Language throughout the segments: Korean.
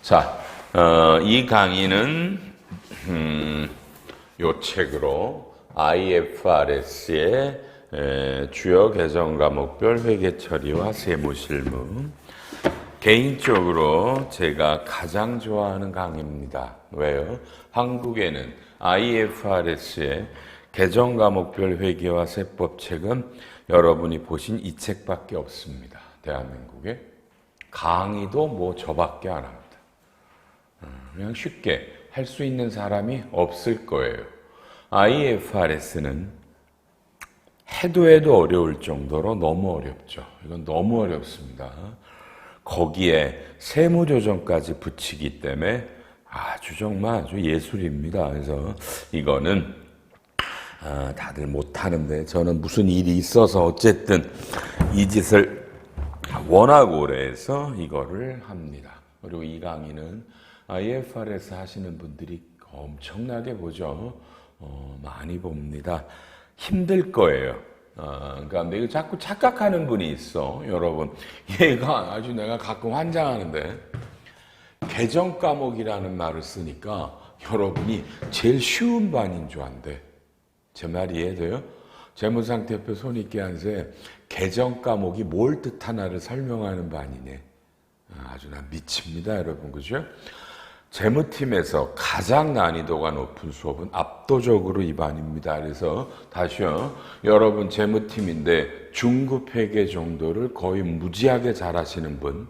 자, 이 강의는 요 책으로 IFRS의 주요 개정 과목별 회계 처리와 세무 실무, 개인적으로 제가 가장 좋아하는 강의입니다. 왜요? 한국에는 IFRS의 개정 과목별 회계와 세법 책은 여러분이 보신 이 책밖에 없습니다. 대한민국에. 강의도 뭐 저밖에 안 합니다. 그냥 쉽게 할 수 있는 사람이 없을 거예요. IFRS는 해도 어려울 정도로 너무 어렵죠. 이건 너무 어렵습니다. 거기에 세무조정까지 붙이기 때문에 아주 예술입니다. 그래서 이거는 다들 못하는데 저는 무슨 일이 있어서 어쨌든 이 짓을 워낙 오래 해서 이거를 합니다. 그리고 이 강의는 IFRS 하시는 분들이 엄청나게 보죠. 많이 봅니다. 힘들 거예요. 그러니까 내가 자꾸 착각하는 분이 있어. 여러분, 얘가 아주 내가 가끔 환장하는데 개정 과목이라는 말을 쓰니까 여러분이 제일 쉬운 반인 줄 안대. 제 말이 이해돼요? 재무상태표 손익계산서에 개정 과목이 뭘 뜻하나를 설명하는 반이네. 아주 난 미칩니다, 여러분. 그죠? 재무팀에서 가장 난이도가 높은 수업은 압도적으로 이 반입니다. 그래서 다시요. 여러분 재무팀인데 중급 회계 정도를 거의 무지하게 잘하시는 분,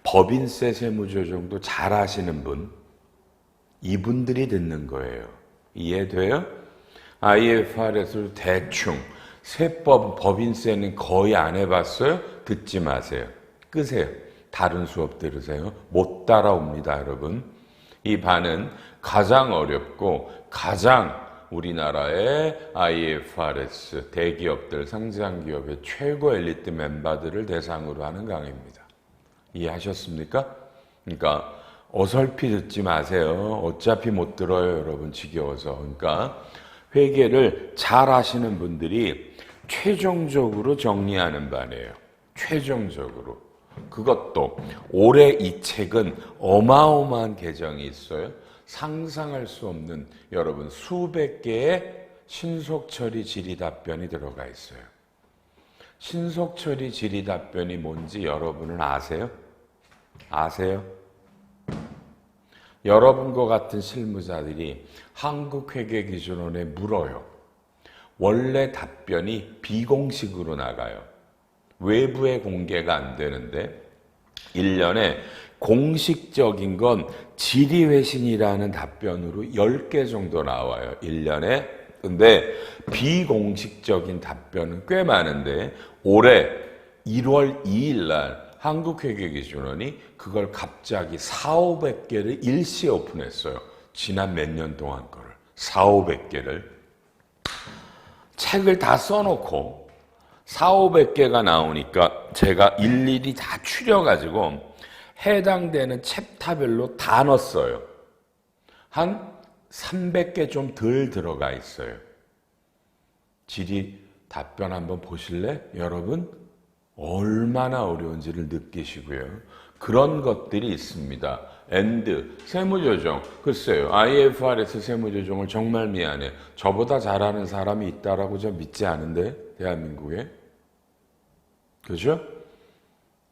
법인세 세무조정도 잘하시는 분, 이분들이 듣는 거예요. 이해돼요? IFRS를 대충, 세법, 법인세는 거의 안 해봤어요? 듣지 마세요. 끄세요. 다른 수업 들으세요. 못 따라옵니다, 여러분. 이 반은 가장 어렵고 가장 우리나라의 IFRS 대기업들, 상장기업의 최고 엘리트 멤버들을 대상으로 하는 강의입니다. 이해하셨습니까? 그러니까 어설피 듣지 마세요. 어차피 못 들어요, 여러분. 지겨워서. 그러니까 회계를 잘 하시는 분들이 최종적으로 정리하는 반이에요. 최종적으로. 그것도 올해 이 책은 어마어마한 개정이 있어요. 상상할 수 없는 여러분 수백 개의 신속처리 질의답변이 들어가 있어요. 신속처리 질의답변이 뭔지 여러분은 아세요? 아세요? 여러분과 같은 실무자들이 한국회계기준원에 물어요. 원래 답변이 비공식으로 나가요. 외부에 공개가 안 되는데 1년에 공식적인 건 질의회신이라는 답변으로 10개 정도 나와요. 1년에. 근데 비공식적인 답변은 꽤 많은데 올해 1월 2일 날 한국회계기준원이 그걸 갑자기 400~500개를 일시에 오픈했어요. 지난 몇 년 동안 거를. 400~500개를. 책을 다 써놓고 400~500개가 나오니까 제가 일일이 다 추려가지고 해당되는 챕터별로 다 넣었어요. 한 300개 좀 덜 들어가 있어요. 질의 답변 한번 보실래? 여러분 얼마나 어려운지를 느끼시고요. 그런 것들이 있습니다. 세무조정. 글쎄요. IFRS 세무조정을 정말 미안해. 저보다 잘하는 사람이 있다라고 저 믿지 않은데 대한민국에. 그죠?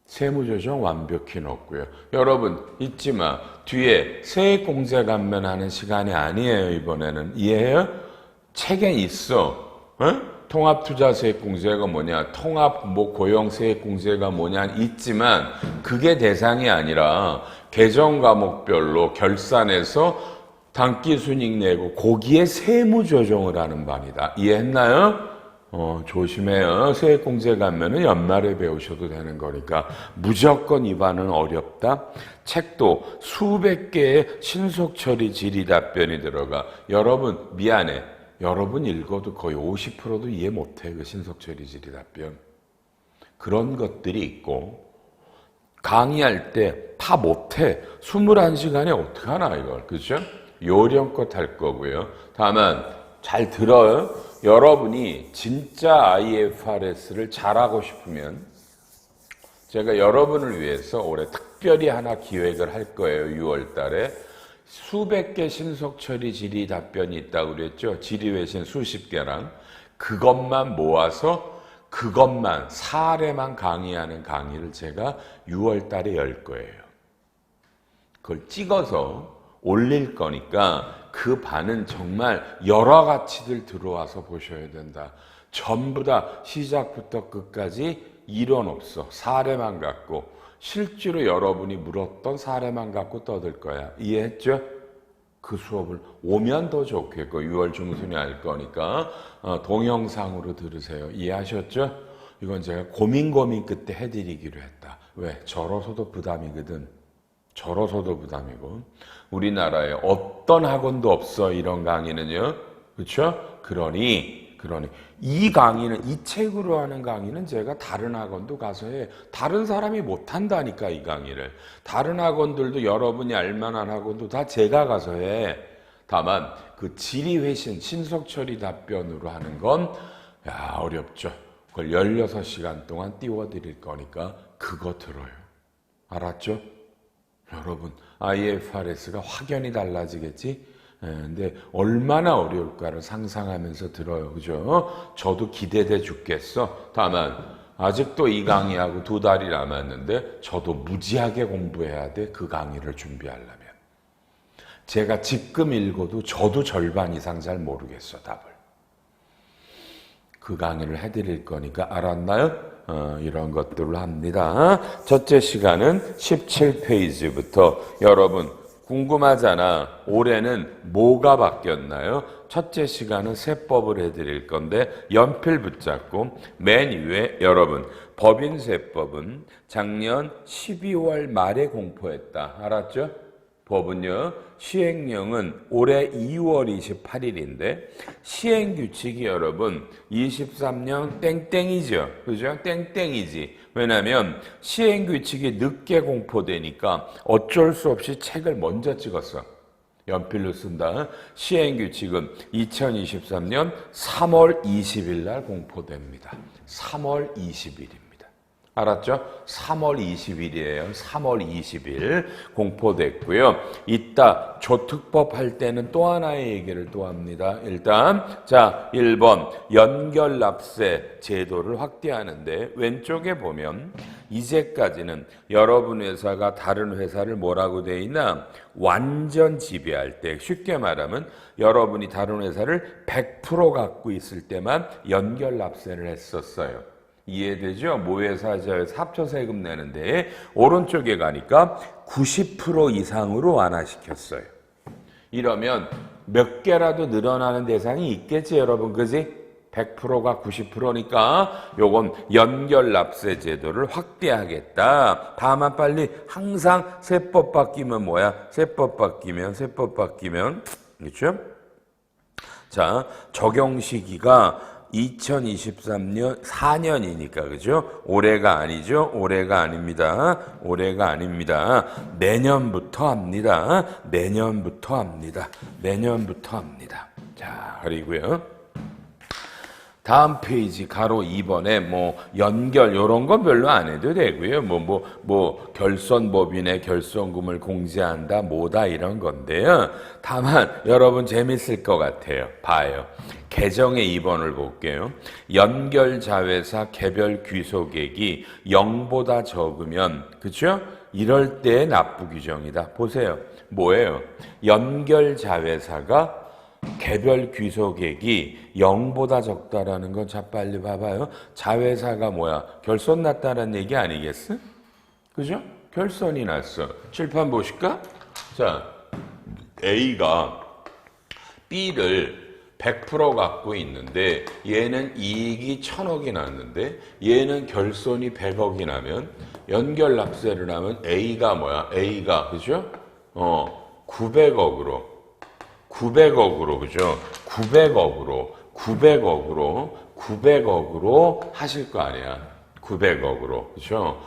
세무조정 완벽히 넣었고요. 여러분 잊지 마. 뒤에 세액공제 감면하는 시간이 아니에요. 이번에는. 이해해요? 책에 있어. 통합투자세액공제가 뭐냐, 고용세액공제가 뭐냐 있지만 그게 대상이 아니라 개정 과목별로 결산해서 단기순이익 내고 거기에 세무조정을 하는 반이다. 이해했나요? 조심해요. 세액공제 가면은 연말에 배우셔도 되는 거니까 무조건 이 반은 어렵다. 책도 수백 개의 신속처리 질의답변이 들어가. 여러분 미안해. 여러분 읽어도 거의 50%도 이해 못해. 그 신속처리 질의답변. 그런 것들이 있고 강의할 때 다 못해. 21시간에 어떡하나 이걸. 그죠? 요령껏 할 거고요. 다만 잘 들어요. 여러분이 진짜 IFRS를 잘하고 싶으면 제가 여러분을 위해서 올해 특별히 하나 기획을 할 거예요. 6월 달에. 수백 개 신속 처리 질의 답변이 있다고 그랬죠. 질의 외신 수십 개랑 그것만 모아서 그것만 사례만 강의하는 강의를 제가 6월 달에 열 거예요. 그걸 찍어서 올릴 거니까 그 반은 정말 여러 가치들 들어와서 보셔야 된다. 전부 다 시작부터 끝까지 이론 없어. 사례만 갖고 실제로 여러분이 물었던 사례만 갖고 떠들 거야. 이해했죠? 그 수업을 오면 더 좋겠고 6월 중순에 할 거니까 동영상으로 들으세요. 이해하셨죠? 이건 제가 고민 끝에 해드리기로 했다. 왜? 저로서도 부담이거든. 저로서도 부담이고 우리나라에 어떤 학원도 없어 이런 강의는요. 그렇죠? 그러니 이 강의는 이 책으로 하는 강의는 제가 다른 학원도 가서 해. 다른 사람이 못 한다니까 이 강의를. 다른 학원들도 여러분이 알만한 학원도 다 제가 가서 해. 다만 그 질의 회신 신속 처리 답변으로 하는 건 어렵죠. 그걸 16시간 동안 띄워드릴 거니까 그거 들어요. 알았죠? 여러분 IFRS가 확연히 달라지겠지? 근데 얼마나 어려울까를 상상하면서 들어요. 그죠? 저도 기대돼 죽겠어. 다만 아직도 이 강의하고 2달이 남았는데 저도 무지하게 공부해야 돼. 그 강의를 준비하려면. 제가 지금 읽어도 저도 절반 이상 잘 모르겠어. 답을. 그 강의를 해드릴 거니까 알았나요? 이런 것들을 합니다. 첫째 시간은 17페이지부터 여러분 궁금하잖아. 올해는 뭐가 바뀌었나요? 첫째 시간은 세법을 해드릴 건데 연필 붙잡고 맨 위에 여러분 법인세법은 작년 12월 말에 공포했다. 알았죠? 법은요. 시행령은 올해 2월 28일인데 시행규칙이 여러분 23년 땡땡이죠. 그죠? 땡땡이지. 왜냐하면 시행규칙이 늦게 공포되니까 어쩔 수 없이 책을 먼저 찍었어. 연필로 쓴다. 시행규칙은 2023년 3월 20일 날 공포됩니다. 3월 20일입니다. 알았죠? 3월 20일이에요. 3월 20일 공포됐고요. 이따 조특법 할 때는 또 하나의 얘기를 또 합니다. 일단 자 1번 연결납세 제도를 확대하는데 왼쪽에 보면 이제까지는 여러분 회사가 다른 회사를 뭐라고 돼 있나? 완전 지배할 때 쉽게 말하면 여러분이 다른 회사를 100% 갖고 있을 때만 연결납세를 했었어요. 이해되죠? 모회사에서 합쳐세금 내는데 오른쪽에 가니까 90% 이상으로 완화시켰어요. 이러면 몇 개라도 늘어나는 대상이 있겠지 여러분, 그지? 100%가 90%니까 요건 연결납세 제도를 확대하겠다. 다만 빨리 항상 세법 바뀌면 뭐야? 세법 바뀌면 그렇죠? 자, 적용 시기가 2023년 4년이니까 그죠? 올해가 아니죠? 올해가 아닙니다. 올해가 아닙니다. 내년부터 합니다. 내년부터 합니다. 자, 그리고요. 다음 페이지 가로 2번에 뭐 연결 요런 건 별로 안 해도 되고요. 뭐 결손법인의 결손금을 공제한다 뭐다 이런 건데요. 다만 여러분 재밌을 것 같아요. 봐요. 개정의 2번을 볼게요. 연결자회사 개별 귀속액이 0보다 적으면 그렇죠? 이럴 때 납부 규정이다. 보세요. 뭐예요? 연결자회사가 개별 귀속액이 0보다 적다라는 건 자 빨리 봐봐요. 자회사가 뭐야? 결손 났다는 얘기 아니겠어? 그죠? 결손이 났어. 칠판 보실까? 자, A가 B를 100% 갖고 있는데 얘는 이익이 1000억이 났는데 얘는 결손이 100억이 나면 연결납세를 하면 A가 뭐야? A가 그죠? 900억으로 그죠? 900억으로 하실 거 아니야. 900억으로. 그죠?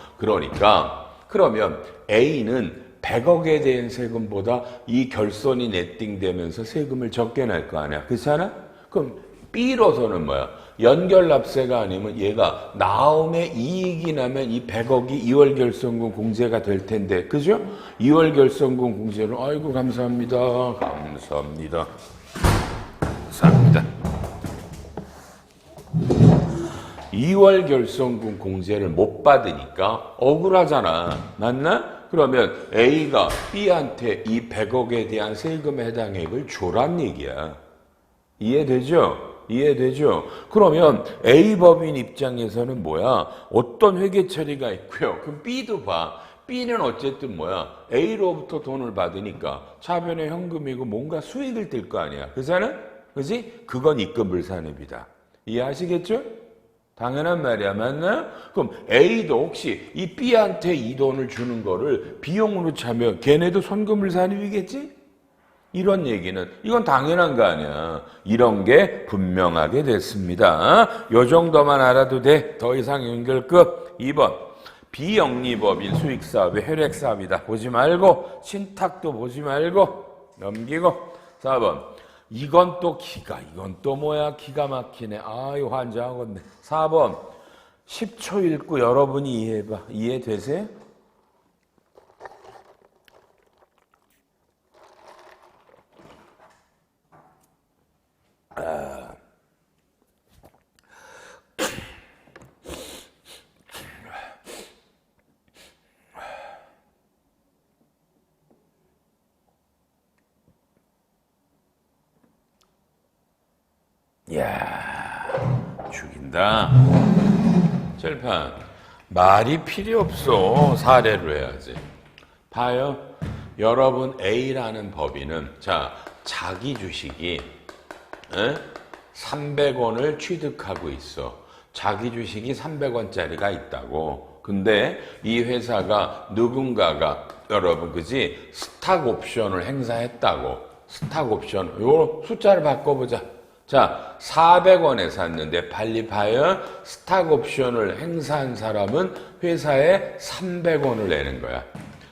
그러면 A는 100억에 대한 세금보다 이 결손이 네팅되면서 세금을 적게 낼 거 아니야. 그렇잖아? 그럼 B로서는 뭐야? 연결납세가 아니면 얘가 나옴에 이익이 나면 이 100억이 2월 결성금 공제가 될 텐데, 그죠? 2월 결성금 공제는 아이고 감사합니다. 감사합니다. 감사합니다. 2월 결성금 공제를 못 받으니까 억울하잖아. 맞나? 그러면 A가 B한테 이 100억에 대한 세금에 해당액을 줘란 얘기야. 이해되죠? 이해되죠? 그러면 A 법인 입장에서는 뭐야? 어떤 회계 처리가 있고요. 그럼 B도 봐. B는 어쨌든 뭐야? A로부터 돈을 받으니까 차변의 현금이고 뭔가 수익을 띨 거 아니야. 그잖아? 그지? 그건 입금불산입니다. 이해하시겠죠? 당연한 말이야. 맞나? 그럼 A도 혹시 이 B한테 이 돈을 주는 거를 비용으로 차면 걔네도 손금불산입이겠지? 이런 얘기는 이건 당연한 거 아니야. 이런 게 분명하게 됐습니다. 요 정도만 알아도 돼. 더 이상 연결 끝. 2번 비영리법인 수익사업의 혈액사업이다. 보지 말고 신탁도 보지 말고 넘기고. 4번 이건 또 뭐야? 기가 막히네. 아유 환장하겠네. 4번 10초 읽고 여러분이 이해해봐. 이해되세요? 이야, 죽인다. 칠판. 말이 필요 없어. 사례로 해야지. 봐요. 여러분 A라는 법인은 자기 주식이 300원을 취득하고 있어. 자기 주식이 300원짜리가 있다고. 근데 이 회사가 누군가가 여러분 그지? 스탁 옵션을 행사했다고. 스탁 옵션. 요 숫자를 바꿔보자. 자, 400원에 샀는데 빨리 봐요. 스탁 옵션을 행사한 사람은 회사에 300원을 내는 거야.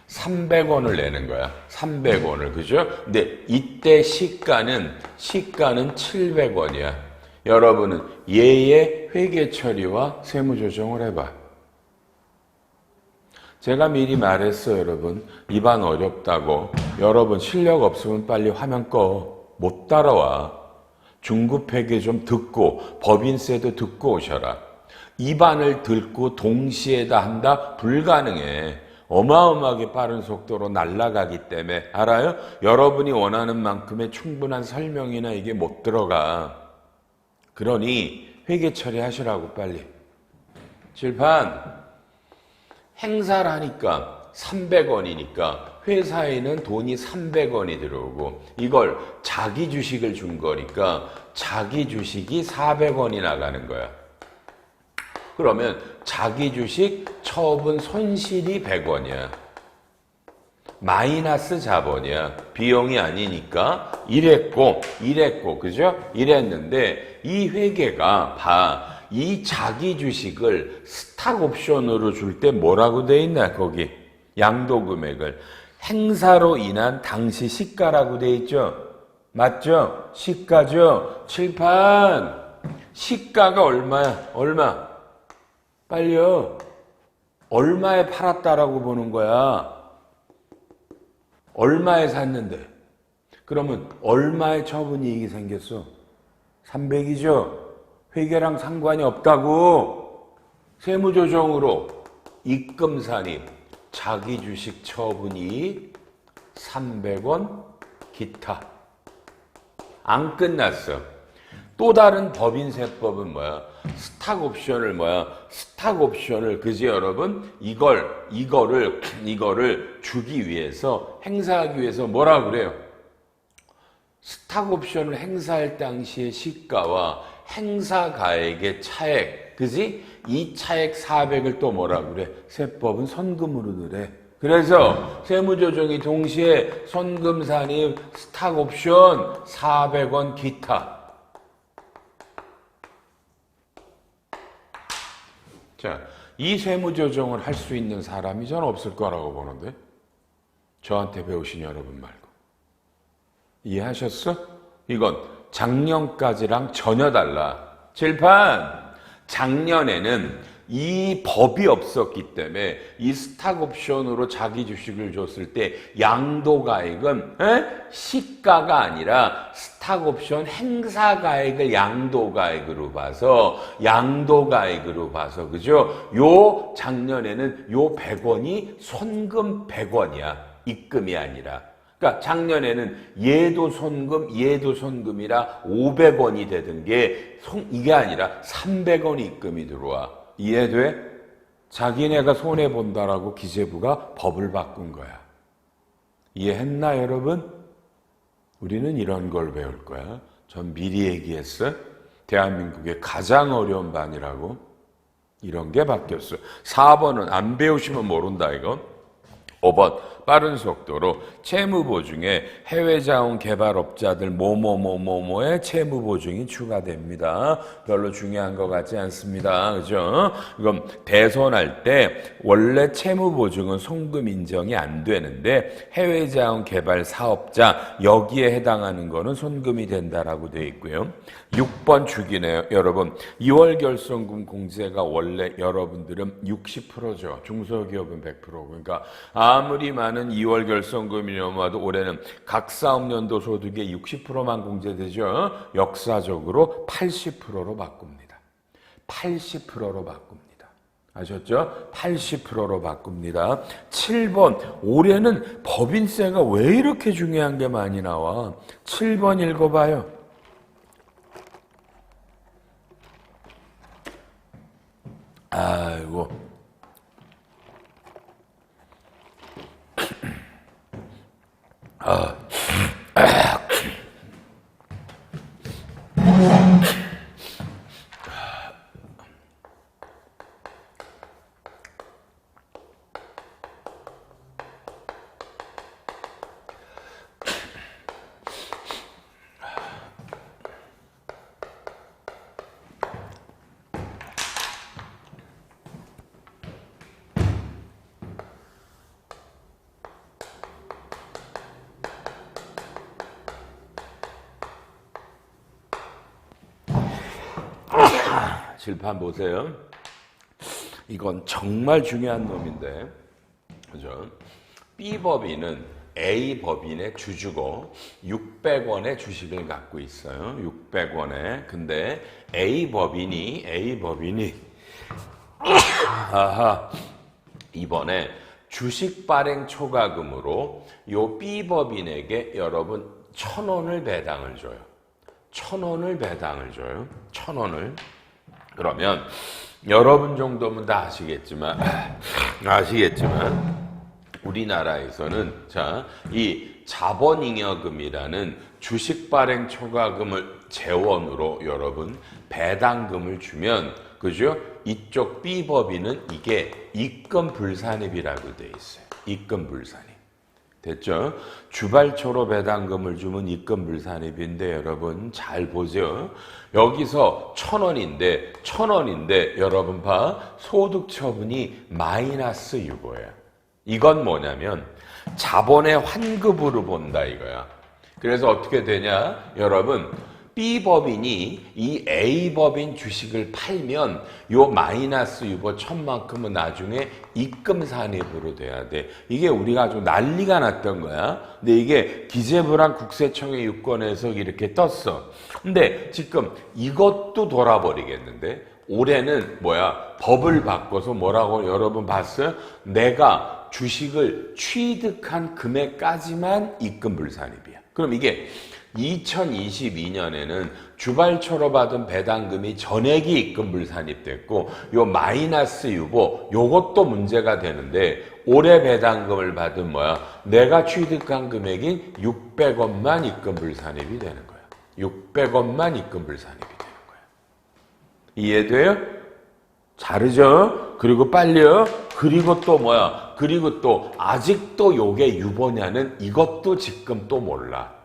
300원을 내는 거야. 300원을. 그죠? 근데 이때 시가는 700원이야. 여러분은 얘의 회계 처리와 세무 조정을 해봐. 제가 미리 말했어요, 여러분. 입안 어렵다고. 여러분 실력 없으면 빨리 화면 꺼. 못 따라와. 중급회계 좀 듣고 법인세도 듣고 오셔라. 입안을 듣고 동시에 다 한다? 불가능해. 어마어마하게 빠른 속도로 날아가기 때문에. 알아요? 여러분이 원하는 만큼의 충분한 설명이나 이게 못 들어가. 그러니 회계 처리하시라고 빨리. 칠판. 행사를 하니까 300원이니까 회사에는 돈이 300원이 들어오고 이걸 자기 주식을 준 거니까 자기 주식이 400원이 나가는 거야. 그러면 자기 주식 처분 손실이 100원이야. 마이너스 자본이야. 비용이 아니니까 이랬고 그죠? 이랬는데 이 회계가 봐. 이 자기 주식을 스탁 옵션으로 줄 때 뭐라고 돼 있나 거기 양도 금액을 행사로 인한 당시 시가라고 돼 있죠. 맞죠? 시가죠. 칠판 시가가 얼마야? 얼마? 빨리요. 얼마에 팔았다라고 보는 거야. 얼마에 샀는데. 그러면 얼마의 처분이익이 생겼어? 300이죠. 회계랑 상관이 없다고. 세무조정으로 입금산입 자기 주식 처분이익 300원 기타. 안 끝났어. 또 다른 법인세법은 뭐야? 스탁 옵션을 그지 여러분? 이거를 주기 위해서 행사하기 위해서 뭐라 그래요? 스탁 옵션을 행사할 당시의 시가와 행사 가액의 차액, 그지? 이 차액 400을 또 뭐라 그래? 세법은 선금으로 그래. 그래서 세무조정이 동시에 선금산입 스탁 옵션 400원 기타. 자, 이 세무조정을 할 수 있는 사람이 전 없을 거라고 보는데 저한테 배우신 여러분 말고. 이해하셨어? 이건 작년까지랑 전혀 달라. 칠판, 작년에는 이 법이 없었기 때문에 이 스탁 옵션으로 자기 주식을 줬을 때 양도가액은 시가가 아니라 스탁 옵션 행사가액을 양도가액으로 봐서 그죠? 요 작년에는 요 100원이 손금 100원이야. 입금이 아니라. 그러니까 작년에는 얘도 손금이라 500원이 되던 게 이게 아니라 300원이 입금이 들어와. 이해돼? 자기네가 손해본다라고 기재부가 법을 바꾼 거야. 이해했나 여러분? 우리는 이런 걸 배울 거야. 전 미리 얘기했어. 대한민국의 가장 어려운 반이라고. 이런 게 바뀌었어. 4번은 안 배우시면 모른다 이거. 5번 빠른 속도로 채무보증에 해외자원 개발업자들 뭐뭐뭐뭐뭐의 채무보증이 추가됩니다. 별로 중요한 것 같지 않습니다. 그죠? 그럼 대손할 때 원래 채무보증은 송금 인정이 안 되는데 해외자원 개발 사업자 여기에 해당하는 거는 손금이 된다라고 되어 있고요. 6번 주기네요. 여러분 2월 결손금 공제가 원래 여러분들은 60%죠. 중소기업은 100%. 그러니까 아무리 많은 2월 결손금이 넘어도 올해는 각 사업연도 소득의 60%만 공제되죠. 역사적으로 80%로 바꿉니다. 80%로 바꿉니다. 아셨죠? 80%로 바꿉니다. 7번 올해는 법인세가 왜 이렇게 중요한 게 많이 나와? 7번 읽어봐요. 아이고. 칠판 보세요. 이건 정말 중요한 놈인데, 그죠? B법인은 A법인의 주주고 600원의 주식을 갖고 있어요. 600원에. 근데 A법인이 이번에 주식 발행 초과금으로 요 B법인에게 여러분 1,000원을 배당을 줘요. 1,000원을 배당을 줘요. 1,000원을. 그러면 여러분 정도면 다 아시겠지만 우리나라에서는 이 자본잉여금이라는 주식 발행 초과금을 재원으로 여러분 배당금을 주면 그죠? 이쪽 B법인은 이게 입금불산입이라고 돼 있어요. 입금불산입. 됐죠? 주발초로 배당금을 주면 입금불산입인데 여러분 잘 보죠. 여기서 1,000원인데 여러분 봐. 소득처분이 마이너스 유보야. 이건 뭐냐면 자본의 환급으로 본다 이거야. 그래서 어떻게 되냐? 여러분 B법인이 이 A법인 주식을 팔면 요 마이너스 유보 1,000만큼은 나중에 입금산입으로 돼야 돼. 이게 우리가 아주 난리가 났던 거야. 근데 이게 기재부랑 국세청의 유권에서 이렇게 떴어. 근데 지금 이것도 돌아버리겠는데 올해는 법을 바꿔서 뭐라고 여러분 봤어요? 내가 주식을 취득한 금액까지만 입금불산입이야. 그럼 이게 2022년에는 주발초로 받은 배당금이 전액이 입금불산입됐고 요 마이너스 유보 요것도 문제가 되는데 올해 배당금을 받은 내가 취득한 금액인 600원만 입금불산입이 되는 거야. 600원만 입금불산입이 되는 거야. 이해돼요? 자르죠? 그리고 빨리요? 그리고 또 아직도 요게 유보냐는 이것도 지금 또 몰라.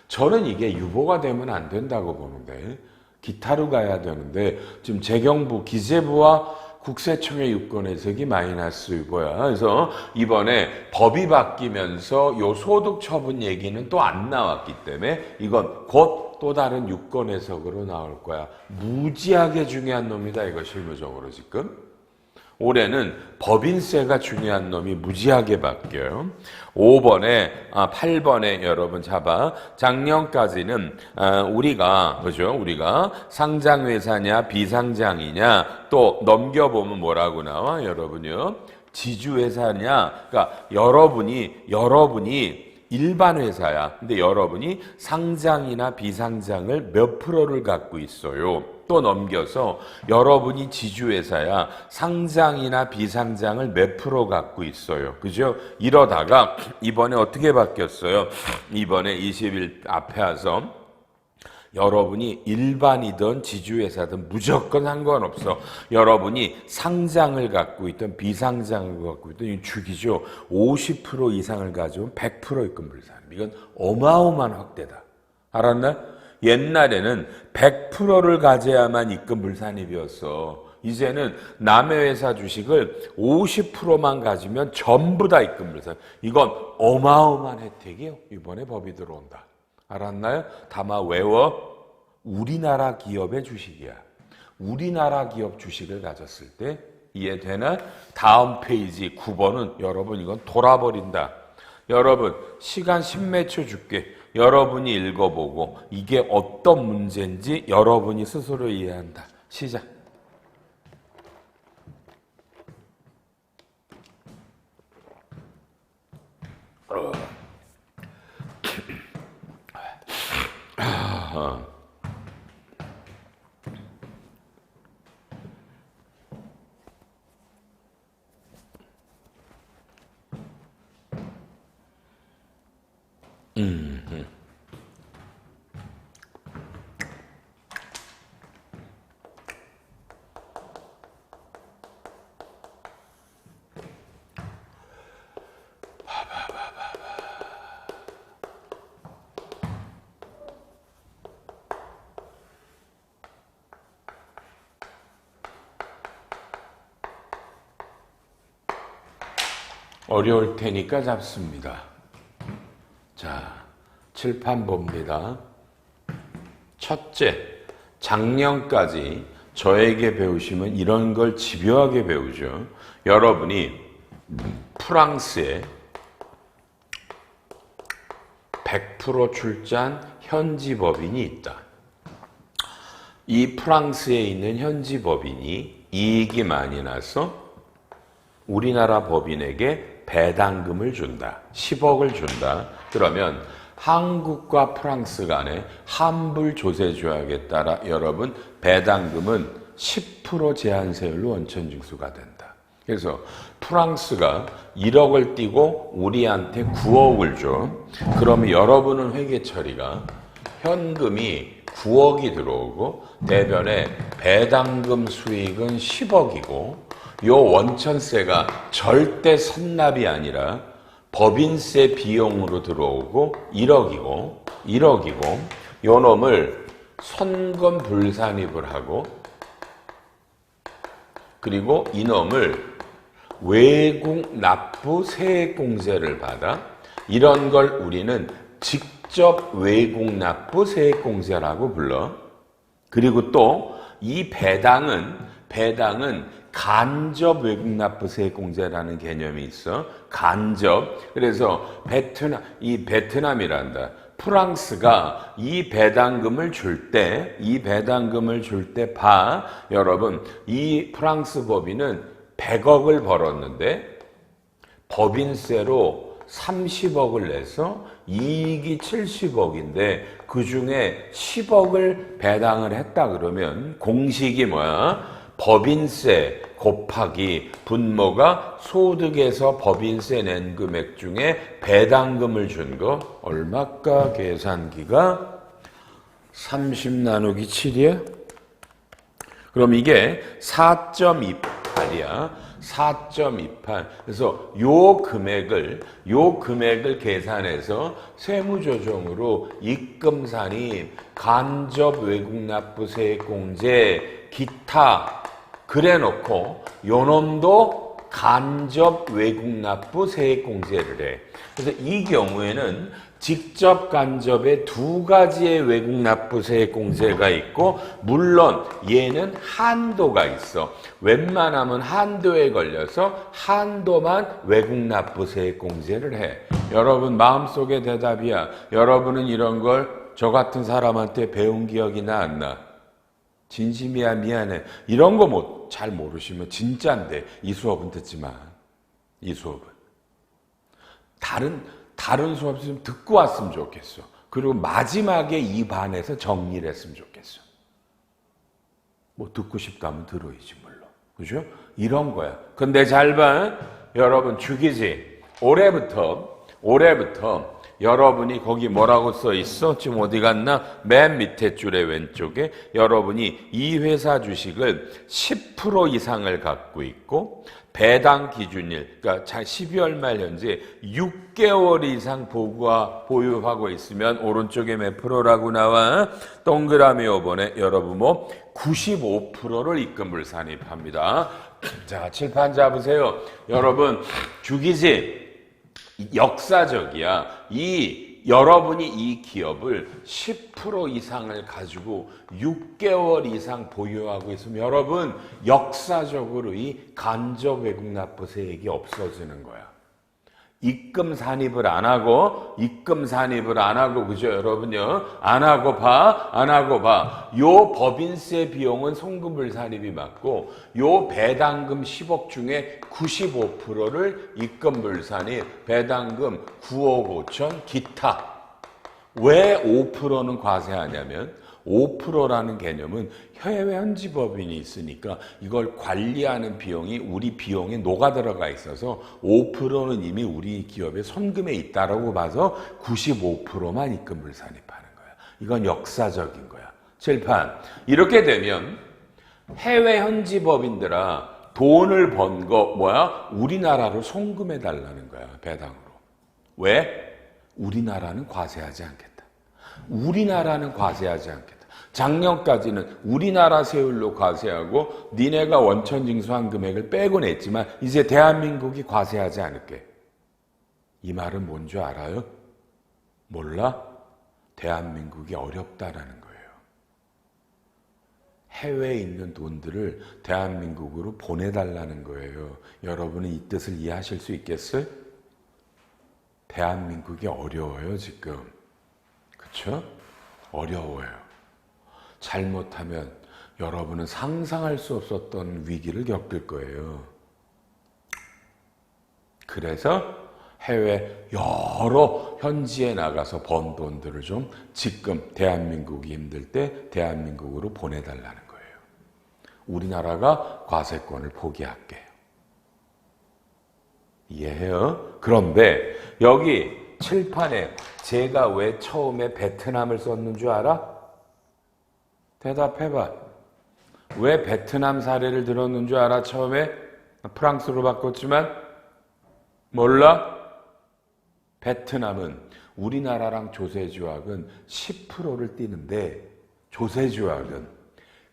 저는 이게 유보가 되면 안 된다고 보는데 기타로 가야 되는데 지금 재경부 기재부와 국세청의 유권 해석이 마이너스 유보야. 그래서 이번에 법이 바뀌면서 요 소득 처분 얘기는 또 안 나왔기 때문에 이건 곧 또 다른 유권 해석으로 나올 거야. 무지하게 중요한 놈이다. 이거 실무적으로 지금. 올해는 법인세가 중요한 놈이 무지하게 바뀌어요. 8번에 여러분 잡아. 작년까지는 우리가 그죠? 우리가 상장회사냐 비상장이냐 또 넘겨보면 뭐라고 나와? 여러분요. 지주회사냐? 그러니까 여러분이 일반 회사야. 근데 여러분이 상장이나 비상장을 몇 프로를 갖고 있어요. 또 넘겨서 여러분이 지주회사야. 상장이나 비상장을 몇 프로 갖고 있어요. 그죠? 이러다가 이번에 어떻게 바뀌었어요? 이번에 20일 앞에 와서 여러분이 일반이든 지주회사든 무조건 상관없어. 여러분이 상장을 갖고 있든 비상장을 갖고 있든 이 죽이죠. 50% 이상을 가져온 100% 입금 불산. 이건 어마어마한 확대다. 알았나? 옛날에는 100%를 가져야만 입금 불산입이었어. 이제는 남의 회사 주식을 50%만 가지면 전부 다 입금 불산. 이건 어마어마한 혜택이에요. 이번에 법이 들어온다. 알았나요? 다만 외워. 우리나라 기업의 주식이야. 우리나라 기업 주식을 가졌을 때 이해되나? 다음 페이지 9번은 여러분 이건 돌아버린다. 여러분 시간 10몇 초 줄게. 여러분이 읽어보고 이게 어떤 문제인지 여러분이 스스로 이해한다. 시작. 어려울 테니까 잡습니다. 자, 칠판 봅니다. 첫째, 작년까지 저에게 배우시면 이런 걸 집요하게 배우죠. 여러분이 프랑스에 100% 출자한 현지 법인이 있다. 이 프랑스에 있는 현지 법인이 이익이 많이 나서 우리나라 법인에게 배당금을 준다. 10억을 준다. 그러면 한국과 프랑스 간에 환불 조세조약에 따라 여러분 배당금은 10% 제한세율로 원천징수가 된다. 그래서 프랑스가 1억을 띄고 우리한테 9억을 줘. 그러면 여러분은 회계 처리가 현금이 9억이 들어오고 대변에 배당금 수익은 10억이고 요 원천세가 절대 선납이 아니라 법인세 비용으로 들어오고 1억이고 요 놈을 선금 불산입을 하고 그리고 이놈을 외국 납부 세액공제를 받아 이런 걸 우리는 직접 외국 납부 세액공제라고 불러. 그리고 또 이 배당은 간접 외국 납부 세액공제라는 개념이 있어. 간접. 그래서 베트남이란다. 프랑스가 이 배당금을 줄 때 여러분 이 프랑스 법인은 100억을 벌었는데 법인세로 30억을 내서 이익이 70억인데 그 중에 10억을 배당을 했다 그러면 공식이 뭐야? 법인세 곱하기 분모가 소득에서 법인세 낸 금액 중에 배당금을 준 거 얼마까? 계산기가 30 나누기 7이야? 그럼 이게 4.28이야. 4.28. 그래서 요 금액을 계산해서 세무조정으로 입금산입, 간접 외국납부세액공제, 기타 그래 놓고 요 놈도 간접 외국납부 세액공제를 해. 그래서 이 경우에는 직접 간접에 두 가지의 외국납부 세액공제가 있고, 물론 얘는 한도가 있어. 웬만하면 한도에 걸려서 한도만 외국납부 세액공제를 해. 여러분 마음속의 대답이야. 여러분은 이런 걸 저 같은 사람한테 배운 기억이 나 안 나? 진심이야, 미안해. 이런 거 잘 모르시면 진짜인데 이 수업은 듣지 마. 이 수업은 다른 수업 좀 듣고 왔으면 좋겠어. 그리고 마지막에 이 반에서 정리를 했으면 좋겠어. 뭐 듣고 싶다면 들어야지 물론. 그죠? 이런 거야. 근데 잘 봐. 여러분 죽이지. 올해부터 여러분이 거기 뭐라고 써 있어? 지금 어디 갔나? 맨 밑에 줄의 왼쪽에 여러분이 이 회사 주식을 10% 이상을 갖고 있고 배당 기준일, 그러니까 12월 말 현재 6개월 이상 보유하고 있으면 오른쪽에 몇 프로라고 나와? 동그라미 5번에 여러분 95%를 입금을 산입합니다. 자, 칠판 잡으세요. 여러분 죽이지. 역사적이야. 여러분이 이 기업을 10% 이상을 가지고 6개월 이상 보유하고 있으면 여러분 역사적으로 이 간접 외국납부세액이 없어지는 거야. 입금 산입을 안 하고 그죠 여러분요? 안 하고 봐. 요 법인세 비용은 송금물 산입이 맞고 요 배당금 10억 중에 95%를 입금물 산입, 배당금 9억 5천 기타. 왜 5%는 과세하냐면 5%라는 개념은 해외 현지 법인이 있으니까 이걸 관리하는 비용이 우리 비용에 녹아 들어가 있어서 5%는 이미 우리 기업의 손금에 있다라고 봐서 95%만 입금을 산입하는 거야. 이건 역사적인 거야. 칠판. 이렇게 되면 해외 현지 법인들아 돈을 번 거 우리나라로 송금해 달라는 거야. 배당으로. 왜? 우리나라는 과세하지 않겠다. 작년까지는 우리나라 세율로 과세하고 니네가 원천 징수한 금액을 빼곤 했지만 이제 대한민국이 과세하지 않을게. 이 말은 뭔지 알아요? 몰라? 대한민국이 어렵다라는 거예요. 해외에 있는 돈들을 대한민국으로 보내달라는 거예요. 여러분은 이 뜻을 이해하실 수 있겠어요? 대한민국이 어려워요, 지금. 그쵸? 어려워요. 잘못하면 여러분은 상상할 수 없었던 위기를 겪을 거예요. 그래서 해외 여러 현지에 나가서 번 돈들을 좀 지금 대한민국이 힘들 때 대한민국으로 보내달라는 거예요. 우리나라가 과세권을 포기할게요. 이해해요? 그런데 여기 칠판에 제가 왜 처음에 베트남을 썼는 줄 알아? 대답해봐. 왜 베트남 사례를 들었는 줄 알아? 처음에 프랑스로 바꿨지만 몰라? 베트남은 우리나라랑 조세조약은 10%를 띄는데 조세조약은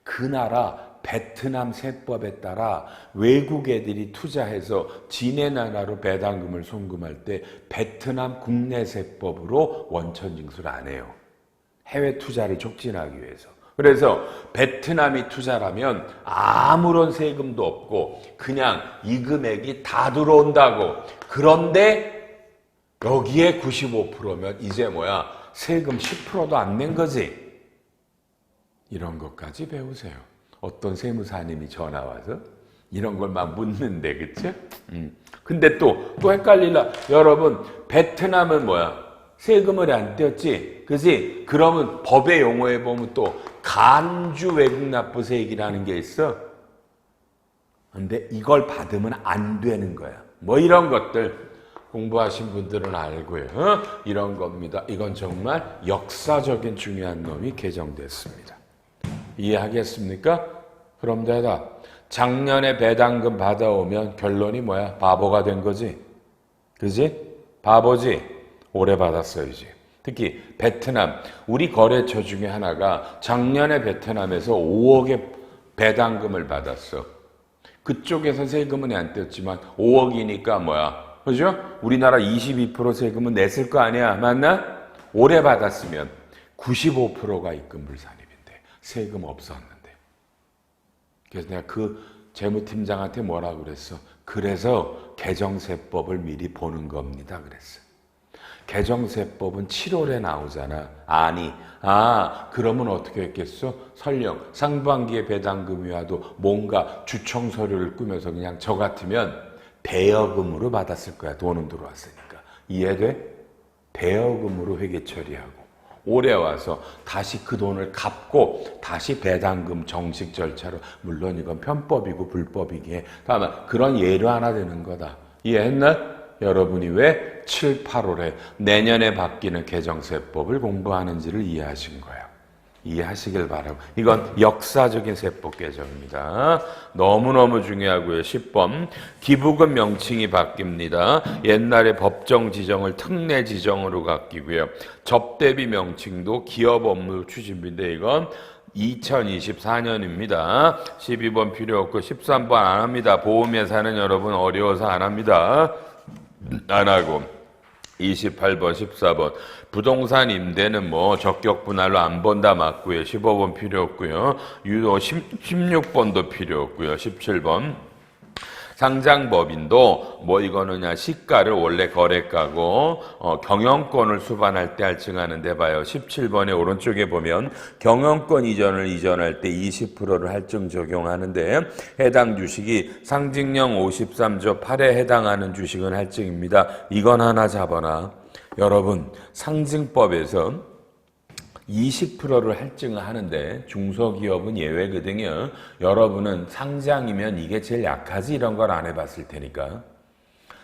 그 나라 베트남 세법에 따라 외국 애들이 투자해서 지네 나라로 배당금을 송금할 때 베트남 국내 세법으로 원천 징수를 안 해요. 해외 투자를 촉진하기 위해서. 그래서 베트남이 투자라면 아무런 세금도 없고 그냥 이 금액이 다 들어온다고. 그런데 여기에 95%면 이제 세금 10%도 안 낸 거지. 이런 것까지 배우세요. 어떤 세무사님이 전화 와서 이런 걸 막 묻는데, 그치? 근데 또 헷갈리려. 여러분, 베트남은 세금을 안 떼었지? 그지? 그러면 법의 용어에 보면 또 간주 외국납부세액이라는 게 있어. 근데 이걸 받으면 안 되는 거야. 이런 것들 공부하신 분들은 알고요. 이런 겁니다. 이건 정말 역사적인 중요한 놈이 개정됐습니다. 이해하겠습니까? 그럼 대답. 작년에 배당금 받아오면 결론이 바보가 된 거지. 그지? 바보지? 오래 받았어야지. 특히 베트남, 우리 거래처 중에 하나가 작년에 베트남에서 5억의 배당금을 받았어. 그쪽에서 세금은 안 떼었지만 5억이니까 뭐야? 그죠? 우리나라 22% 세금은 냈을 거 아니야. 맞나? 올해 받았으면 95%가 입금불산입인데 세금 없었는데. 그래서 내가 그 재무팀장한테 뭐라고 그랬어? 그래서 개정세법을 미리 보는 겁니다. 그랬어. 개정세법은 7월에 나오잖아. 아니, 그러면 어떻게 했겠어? 설령 상반기에 배당금이 와도 뭔가 주청 서류를 꾸며서 그냥 저 같으면 대여금으로 받았을 거야. 돈은 들어왔으니까. 이해돼? 대여금으로 회계 처리하고 올해 와서 다시 그 돈을 갚고 다시 배당금 정식 절차로, 물론 이건 편법이고 불법이기에 다만 그런 예로 하나 되는 거다. 이해했나? 여러분이 왜 7, 8월에 내년에 바뀌는 개정세법을 공부하는지를 이해하신 거예요. 이해하시길 바라고. 이건 역사적인 세법 개정입니다. 너무너무 중요하고요. 10번 기부금 명칭이 바뀝니다. 옛날에 법정 지정을 특례 지정으로 바뀌고요. 접대비 명칭도 기업 업무 추진비인데 이건 2024년입니다. 12번 필요 없고 13번 안 합니다. 보험회사는 여러분 어려워서 안 합니다. 안 하고 28번, 14번 부동산 임대는 뭐 적격 분할로 안 본다 맞고요. 15번 필요 없고요. 유도 16번도 필요 없고요. 17번 상장법인도 뭐 이거느냐 시가를 원래 거래가고 경영권을 수반할 때 할증하는데 봐요. 17번의 오른쪽에 보면 경영권 이전할 때 20%를 할증 적용하는데 해당 주식이 상징령 53조 8에 해당하는 주식은 할증입니다. 이건 하나 잡아놔. 여러분 상증법에서 20%를 할증을 하는데 중소기업은 예외거든요. 여러분은 상장이면 이게 제일 약하지 이런 걸 안 해봤을 테니까.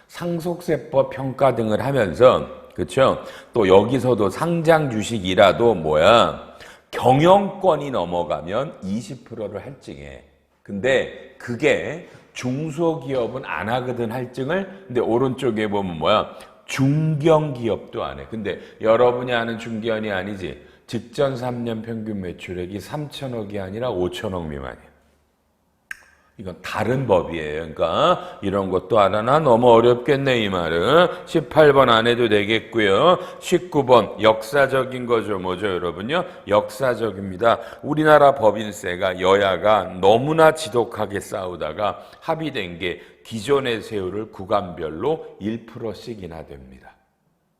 상속세법 평가 등을 하면서 그렇죠? 또 여기서도 상장 주식이라도 뭐야? 경영권이 넘어가면 20%를 할증해. 근데 그게 중소기업은 안 하거든 할증을. 근데 오른쪽에 보면 뭐야? 중견기업도 안 해. 근데 여러분이 아는 중견이 아니지. 직전 3년 평균 매출액이 3천억이 아니라 5천억 미만이야. 이건 다른 법이에요. 그러니까 이런 것도 알아나 너무 어렵겠네 이 말은. 18번 안 해도 되겠고요. 19번 역사적인 거죠. 뭐죠 여러분요? 역사적입니다. 우리나라 법인세가 여야가 너무나 지독하게 싸우다가 합의된 게 기존의 세율을 구간별로 1%씩이나 됩니다.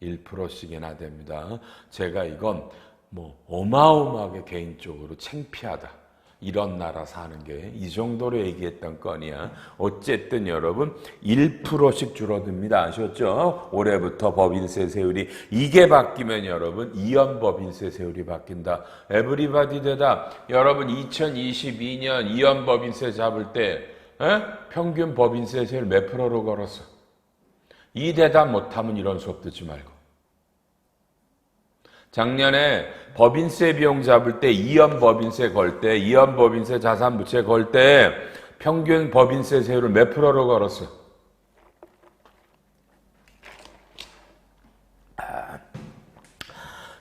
1%씩이나 됩니다. 제가 이건 뭐 어마어마하게 개인적으로 창피하다. 이런 나라 사는 게 이 정도로 얘기했던 건이야. 어쨌든 여러분 1%씩 줄어듭니다. 아셨죠? 올해부터 법인세 세율이 이게 바뀌면 여러분 이연 법인세 세율이 바뀐다. 에브리바디 대답. 여러분 2022년 이연 법인세 잡을 때 평균 법인세 세율 몇 프로로 걸었어? 이 대답 못하면 이런 수업 듣지 말고. 작년에 법인세 비용 잡을 때 이연 법인세 걸 때, 이연 법인세 자산부채 걸 때 평균 법인세 세율을 몇 프로로 걸었어?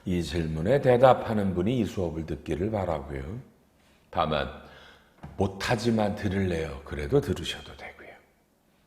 이 질문에 대답하는 분이 이 수업을 듣기를 바라고요. 다만 못하지만 들을래요. 그래도 들으셔도 되고요.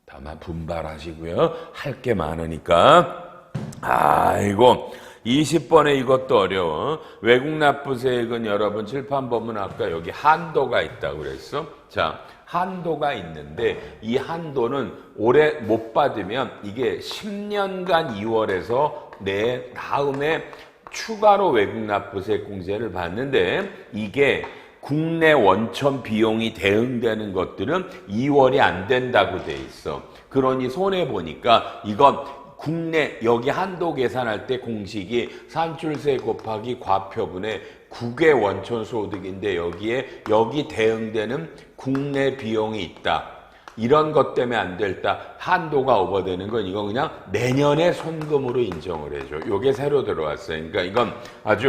다만 분발하시고요. 할 게 많으니까. 아이고 20번에 이것도 어려워. 외국납부세액은 여러분 칠판보면 아까 여기 한도가 있다고 그랬어. 자, 한도가 있는데 이 한도는 올해 못 받으면 이게 10년간 2월에서 내 다음에 추가로 외국납부세 공제를 받는데 이게 국내 원천 비용이 대응되는 것들은 2월이 안 된다고 돼 있어. 그러니 손해보니까 이건 국내 여기 한도 계산할 때 공식이 산출세 곱하기 과표분의 국외 원천 소득인데 여기 대응되는 국내 비용이 있다. 이런 것 때문에 안 될다. 한도가 오버되는 건 이건 그냥 내년에 손금으로 인정을 해줘. 요게 새로 들어왔어요. 그러니까 이건 아주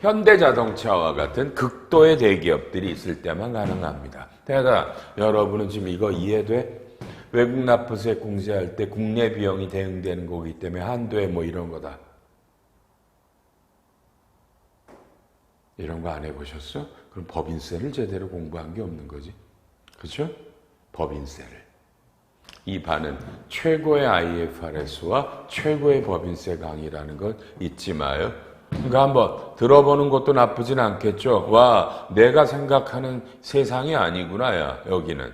현대자동차와 같은 극도의 대기업들이 있을 때만 가능합니다. 대답. 여러분은 지금 이거 이해돼? 외국납부세 공제할 때 국내 비용이 대응되는 거기 때문에 한도에 뭐 이런 거다. 이런 거 안 해보셨어? 그럼 법인세를 제대로 공부한 게 없는 거지. 그렇죠? 법인세를. 이 반은 최고의 IFRS와 최고의 법인세 강의라는 걸 잊지 마요. 그러니까 한번 들어보는 것도 나쁘진 않겠죠. 와, 내가 생각하는 세상이 아니구나, 야, 여기는.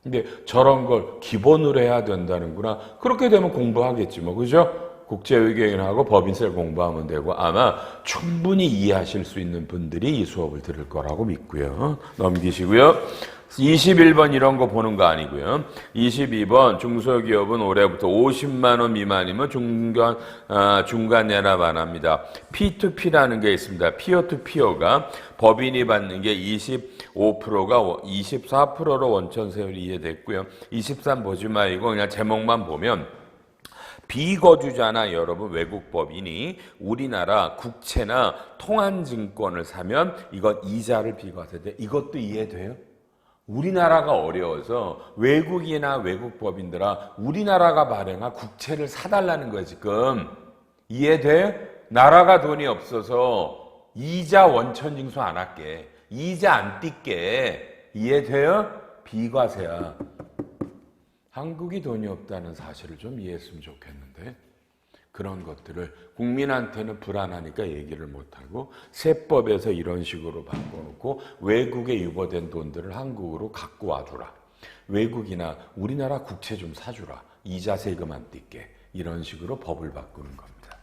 근데 저런 걸 기본으로 해야 된다는구나. 그렇게 되면 공부하겠지 뭐, 그죠? 국제외교인하고 법인세를 공부하면 되고 아마 충분히 이해하실 수 있는 분들이 이 수업을 들을 거라고 믿고요. 넘기시고요. 21번 이런 거 보는 거 아니고요. 22번 중소기업은 올해부터 50만 원 미만이면 중간 연합 안 합니다. P2P라는 게 있습니다. 피어2피어가 법인이 받는 게 25%가 24%로 원천 세율이 이해됐고요. 23 보지 말고 그냥 제목만 보면 비거주자나 여러분 외국 법인이 우리나라 국채나 통한증권을 사면 이건 이자를 비과세 돼. 이것도 이해돼요? 우리나라가 어려워서 외국이나 외국 법인들아 우리나라가 발행한 국채를 사달라는 거야 지금. 이해돼? 나라가 돈이 없어서 이자 원천징수 안 할게. 이자 안 뛸게. 이해돼요? 비과세야. 한국이 돈이 없다는 사실을 좀 이해했으면 좋겠는데 그런 것들을 국민한테는 불안하니까 얘기를 못하고 세법에서 이런 식으로 바꿔놓고 외국에 유보된 돈들을 한국으로 갖고 와주라. 외국이나 우리나라 국채 좀 사주라. 이자 세금 안 띄게. 이런 식으로 법을 바꾸는 겁니다.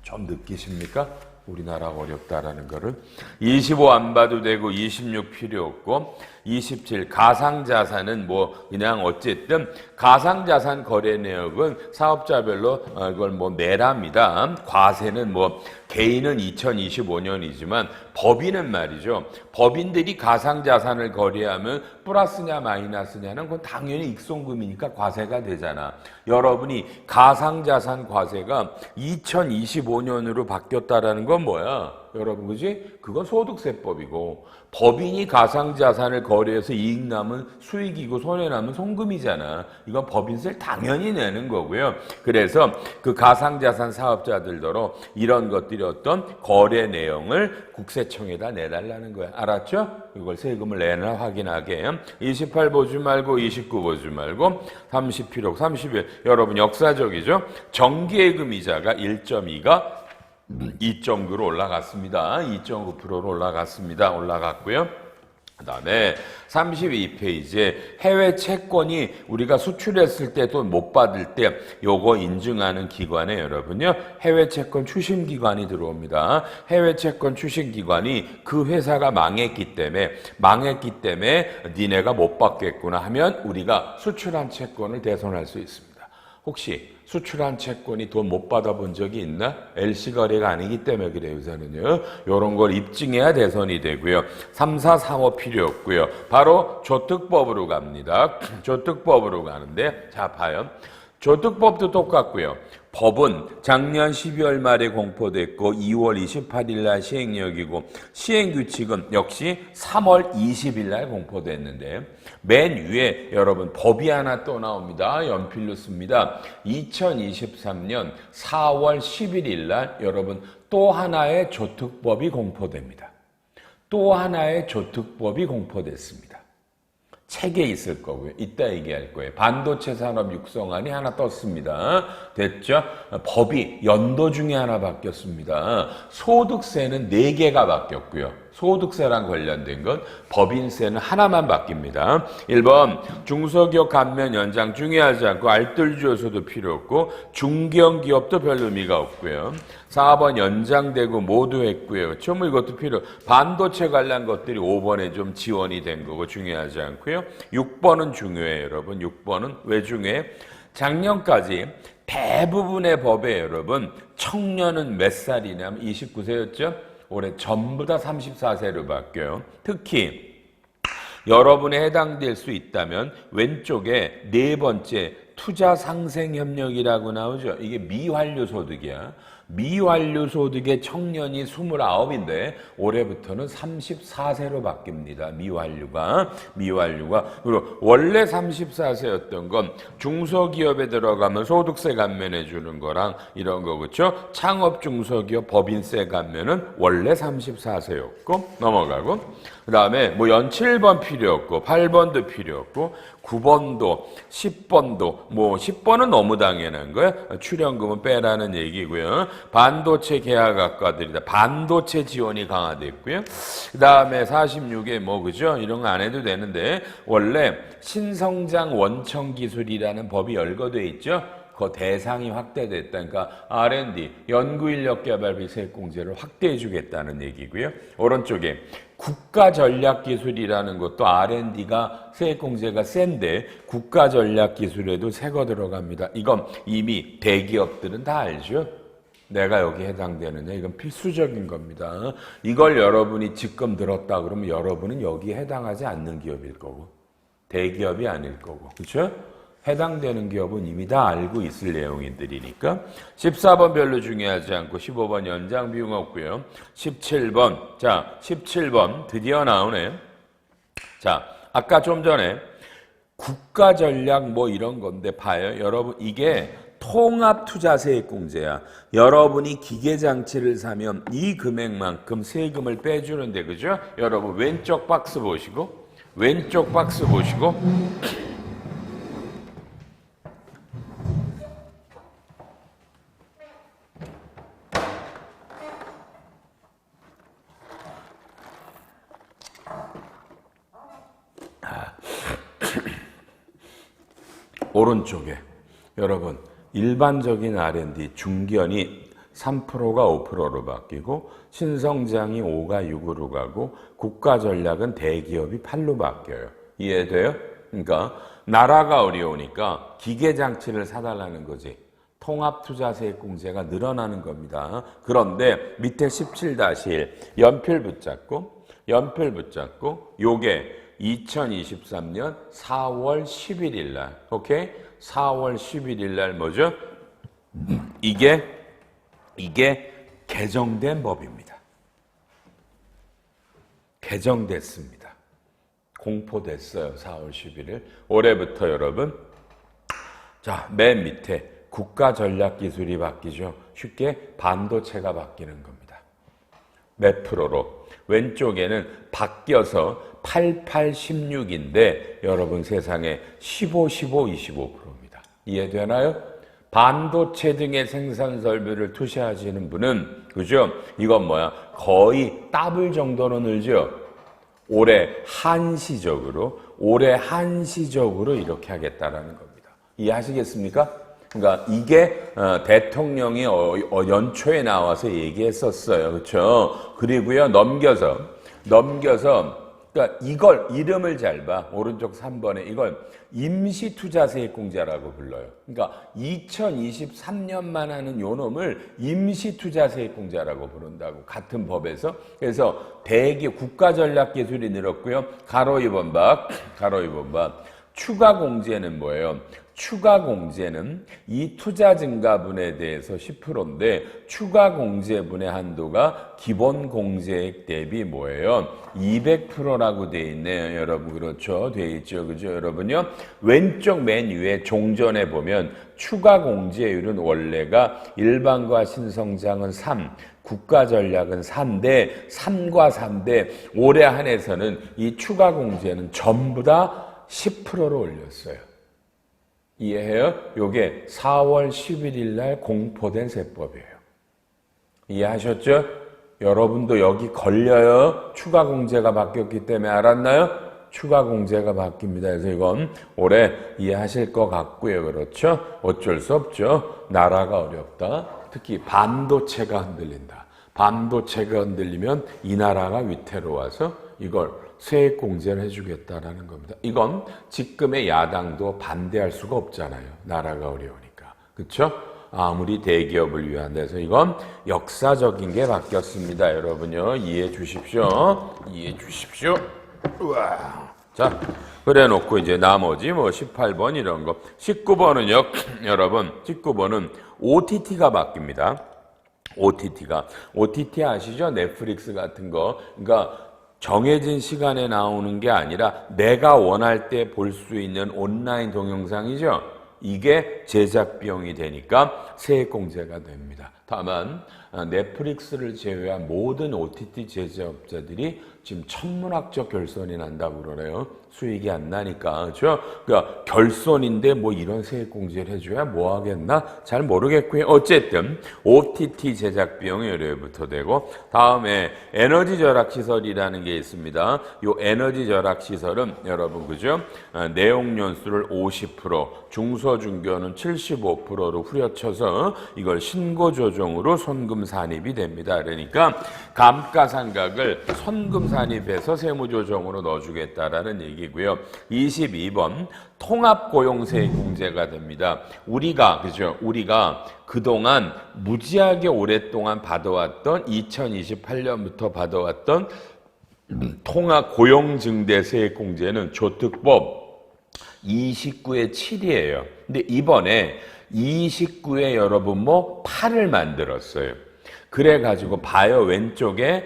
좀 느끼십니까? 우리나라가 어렵다라는 거를. 25 안 봐도 되고 26 필요 없고 27 가상자산은 뭐 그냥 어쨌든 가상자산 거래 내역은 사업자별로 이걸 뭐 내랍니다. 과세는 뭐 개인은 2025년이지만 법인은 말이죠. 법인들이 가상자산을 거래하면 플러스냐 마이너스냐는 그건 당연히 익송금이니까 과세가 되잖아. 여러분이 가상자산 과세가 2025년으로 바뀌었다라는 건 뭐야? 여러분 그지? 그건 소득세법이고 법인이 가상자산을 거래해서 이익 남은 수익이고 손해 남은 송금이잖아. 이건 법인세를 당연히 내는 거고요. 그래서 그 가상자산 사업자들더러 이런 것들이 어떤 거래 내용을 국세청에다 내달라는 거야. 알았죠? 이걸 세금을 내나 확인하게. 28 보지 말고 29 보지 말고 30 필요 31. 여러분 역사적이죠? 정기예금 이자가 1.2가 2.9로 올라갔습니다. 2.9%로 올라갔습니다. 올라갔고요. 그 다음에 32페이지에 해외 채권이 우리가 수출했을 때 또 못 받을 때 요거 인증하는 기관에 여러분요. 해외 채권 추심 기관이 들어옵니다. 해외 채권 추심 기관이 그 회사가 망했기 때문에 니네가 못 받겠구나 하면 우리가 수출한 채권을 대손할 수 있습니다. 혹시 수출한 채권이 돈 못 받아본 적이 있나? LC 거래가 아니기 때문에 그래요. 요새는요. 이런 걸 입증해야 대선이 되고요. 3, 4, 3, 5 필요 없고요. 바로 조특법으로 갑니다. 조특법으로 가는데 자 봐요. 조특법도 똑같고요. 법은 작년 12월 말에 공포됐고 2월 28일 날 시행령이고 시행규칙은 역시 3월 20일 날 공포됐는데 맨 위에 여러분 법이 하나 또 나옵니다. 연필로 씁니다. 2023년 4월 11일 날 여러분 또 하나의 조특법이 공포됩니다. 또 하나의 조특법이 공포됐습니다. 책에 있을 거고요. 이따 얘기할 거예요. 반도체 산업 육성안이 하나 떴습니다. 됐죠? 법이 연도 중에 하나 바뀌었습니다. 소득세는 4개가 바뀌었고요. 소득세랑 관련된 건 법인세는 하나만 바뀝니다. 1번 중소기업 감면 연장 중요하지 않고 알뜰주요소도 필요 없고 중견기업도 별 의미가 없고요. 4번 연장되고 모두 했고요. 그렇죠? 뭐 이것도 필요. 반도체 관련 것들이 5번에 좀 지원이 된 거고 중요하지 않고요. 6번은 중요해요. 여러분 6번은 왜 중요해? 작년까지 대부분의 법에 여러분 청년은 몇 살이냐면 29세였죠? 올해 전부 다 34세로 바뀌어요. 특히 여러분에 해당될 수 있다면 왼쪽에 4번째 투자상생협력이라고 나오죠. 이게 미완료 소득이야. 미완료 소득의 청년이 29인데 올해부터는 34세로 바뀝니다. 미완료가. 그리고 원래 34세였던 건 중소기업에 들어가면 소득세 감면해 주는 거랑 이런 거 그렇죠? 창업 중소기업 법인세 감면은 원래 34세였고 넘어가고 그 다음에 뭐 연 7번 필요 없고 8번도 필요 없고 9번도, 10번도, 뭐 10번은 너무 당연한 거야. 출연금은 빼라는 얘기고요. 반도체 계약학과들이다. 반도체 지원이 강화됐고요. 그 다음에 46에 뭐 그죠? 이런 거 안 해도 되는데 원래 신성장 원청 기술이라는 법이 열거돼 있죠. 그 대상이 확대됐다. 그러니까 R&D, 연구인력 개발비 세액공제를 확대해 주겠다는 얘기고요. 오른쪽에 국가전략기술이라는 것도 R&D가 세액공제가 센데 국가전략기술에도 새거 들어갑니다. 이건 이미 대기업들은 다 알죠. 내가 여기 해당되느냐, 이건 필수적인 겁니다. 이걸 여러분이 지금 들었다 그러면 여러분은 여기에 해당하지 않는 기업일 거고 대기업이 아닐 거고, 그렇죠? 해당되는 기업은 이미 다 알고 있을 내용들이니까 14번 별로 중요하지 않고 15번 연장 비용 없고요. 17번, 자 17번 드디어 나오네. 자 아까 좀 전에 국가전략 뭐 이런 건데 봐요. 여러분 이게 통합투자세액공제야. 여러분이 기계장치를 사면 이 금액만큼 세금을 빼주는데, 그죠? 여러분 왼쪽 박스 보시고 왼쪽 박스 보시고 오른쪽에 여러분 일반적인 R&D 중견이 3%가 5%로 바뀌고 신성장이 5가 6으로 가고 국가전략은 대기업이 8로 바뀌어요. 이해돼요? 그러니까 나라가 어려우니까 기계장치를 사달라는 거지. 통합투자세액공제가 늘어나는 겁니다. 그런데 밑에 17-1 연필 붙잡고 요게 2023년 4월 11일 날, 오케이? 4월 11일 날 뭐죠? 이게 개정된 법입니다. 개정됐습니다. 공포됐어요. 4월 11일. 올해부터 여러분, 자, 맨 밑에 국가전략기술이 바뀌죠. 쉽게 반도체가 바뀌는 겁니다. 몇 프로로? 왼쪽에는 바뀌어서 88, 16인데 여러분 세상에 15, 15, 25%입니다. 이해되나요? 반도체 등의 생산 설비를 투자하시는 분은, 그죠? 이건 뭐야? 거의 더블 정도로 늘죠? 올해 한시적으로 이렇게 하겠다라는 겁니다. 이해하시겠습니까? 그러니까 이게 대통령이 연초에 나와서 얘기했었어요. 그렇죠? 그리고요. 넘겨서 그러니까 이걸 이름을 잘 봐. 오른쪽 3번에 이걸 임시투자세액공제라고 불러요. 그러니까 2023년만 하는 요 놈을 임시투자세액공제라고 부른다고. 같은 법에서. 그래서 대기업 국가전략기술이 늘었고요. 가로 2번 박. 추가공제는 뭐예요? 추가공제는 이 투자증가분에 대해서 10%인데 추가공제분의 한도가 기본공제액 대비 뭐예요? 200%라고 돼 있네요. 여러분 그렇죠? 돼 있죠. 그죠? 여러분요. 왼쪽 맨 위에 종전에 보면 추가공제율은 원래가 일반과 신성장은 3, 국가전략은 4인데 3과 4인데 올해 한해서는 이 추가공제는 전부 다 10%로 올렸어요. 이해해요? 요게 4월 11일 날 공포된 세법이에요. 이해하셨죠? 여러분도 여기 걸려요. 추가 공제가 바뀌었기 때문에 알았나요? 추가 공제가 바뀝니다. 그래서 이건 올해 이해하실 것 같고요. 그렇죠? 어쩔 수 없죠. 나라가 어렵다. 특히 반도체가 흔들린다. 반도체가 흔들리면 이 나라가 위태로워서 이걸 세액 공제를 해주겠다라는 겁니다. 이건 지금의 야당도 반대할 수가 없잖아요. 나라가 어려우니까. 그렇죠? 아무리 대기업을 위한 데서 이건 역사적인 게 바뀌었습니다. 여러분요. 이해해 주십시오. 우와. 자, 그래 놓고 이제 나머지 뭐 18번 이런 거. 19번은요. 여러분, 19번은 OTT가 바뀝니다. OTT 아시죠? 넷플릭스 같은 거. 그러니까 정해진 시간에 나오는 게 아니라 내가 원할 때 볼 수 있는 온라인 동영상이죠. 이게 제작 비용이 되니까 세액 공제가 됩니다. 다만 넷플릭스를 제외한 모든 OTT 제작업자들이 지금 천문학적 결손이 난다고 그러네요. 수익이 안 나니까. 그렇죠? 그러니까 결손인데 뭐 이런 세액공제를 해줘야 뭐 하겠나? 잘 모르겠고요. 어쨌든 OTT 제작 비용이 월요일부터 되고, 다음에 에너지 절약 시설이라는 게 있습니다. 이 에너지 절약 시설은 여러분 그죠? 내용 연수를 50%, 중소중견은 75%로 후려쳐서 이걸 신고 조정으로 손금 산입이 됩니다. 그러니까 감가상각을 손금 산입해서 세무조정으로 넣어주겠다라는 얘기고요. 22번 통합고용세 공제가 됩니다. 우리가 그동안 무지하게 오랫동안 받아왔던 2028년부터 받아왔던 통합고용증대세 공제는 조특법 29의 7이에요. 근데 이번에 29에 여러분 8을 만들었어요. 그래가지고 봐요. 왼쪽에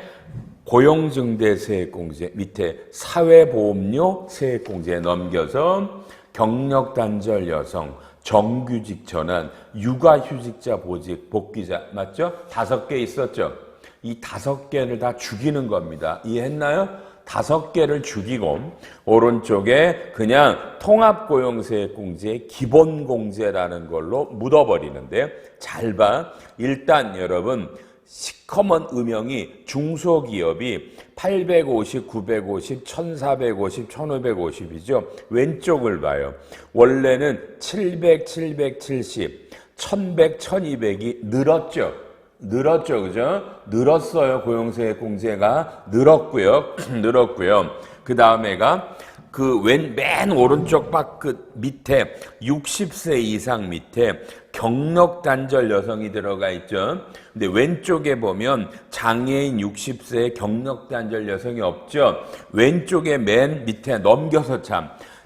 고용증대세액공제 밑에 사회보험료 세액공제 넘겨서 경력단절 여성, 정규직 전환, 육아휴직자 보직, 복귀자 맞죠? 5개 있었죠? 이 5개를 다 죽이는 겁니다. 이해했나요? 5개를 죽이고 오른쪽에 그냥 통합고용세액공제의 기본공제라는 걸로 묻어버리는데 잘 봐. 일단 여러분 시커먼 음영이 중소기업이 850, 950, 1450, 1550이죠. 왼쪽을 봐요. 원래는 700, 770, 1100, 1200이 늘었죠. 그죠? 늘었어요. 고용세액공제가 늘었고요. 그 다음에가 맨 오른쪽 끝 밑에 60세 이상 밑에 경력단절 여성이 들어가 있죠. 근데 왼쪽에 보면 장애인 60세에 경력단절 여성이 없죠. 왼쪽에 맨 밑에 넘겨서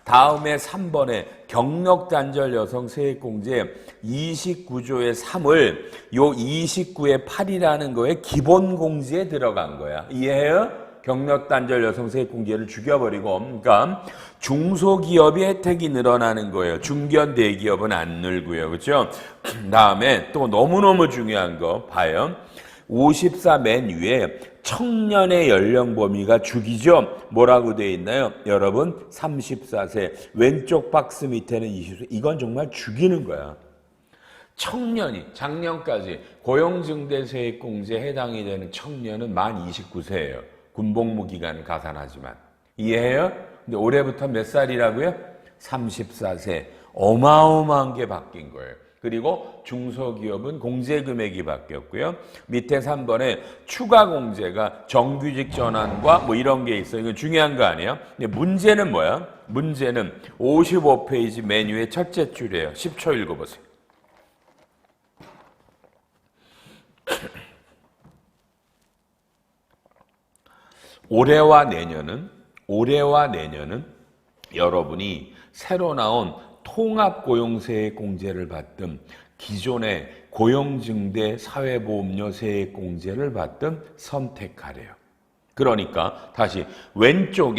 다음에 3번에 경력단절 여성 세액공제 29조의 3을 요 29의 8이라는 거에 기본공제에 들어간 거야. 이해해요? 경력단절 여성 세액공제를 죽여버리고, 그러니까 중소기업의 혜택이 늘어나는 거예요. 중견 대기업은 안 늘고요. 그렇죠? 다음에 또 너무너무 중요한 거 봐요. 54 맨 위에 청년의 연령 범위가 죽이죠. 뭐라고 되어 있나요? 여러분 34세. 왼쪽 박스 밑에는 20세. 이건 정말 죽이는 거야. 청년이 작년까지 고용증대세액공제에 해당이 되는 청년은 만 29세예요. 군복무 기간을 가산하지만. 이해해요? 근데 올해부터 몇 살이라고요? 34세. 어마어마한 게 바뀐 거예요. 그리고 중소기업은 공제금액이 바뀌었고요. 밑에 3번에 추가 공제가 정규직 전환과 이런 게 있어요. 이거 중요한 거 아니에요? 근데 문제는 뭐야? 문제는 55페이지 메뉴의 첫째 줄이에요. 10초 읽어보세요. 올해와 내년은 여러분이 새로 나온 통합고용세액공제를 받든 기존의 고용증대 사회보험료 세액공제를 받든 선택하래요. 그러니까 다시 왼쪽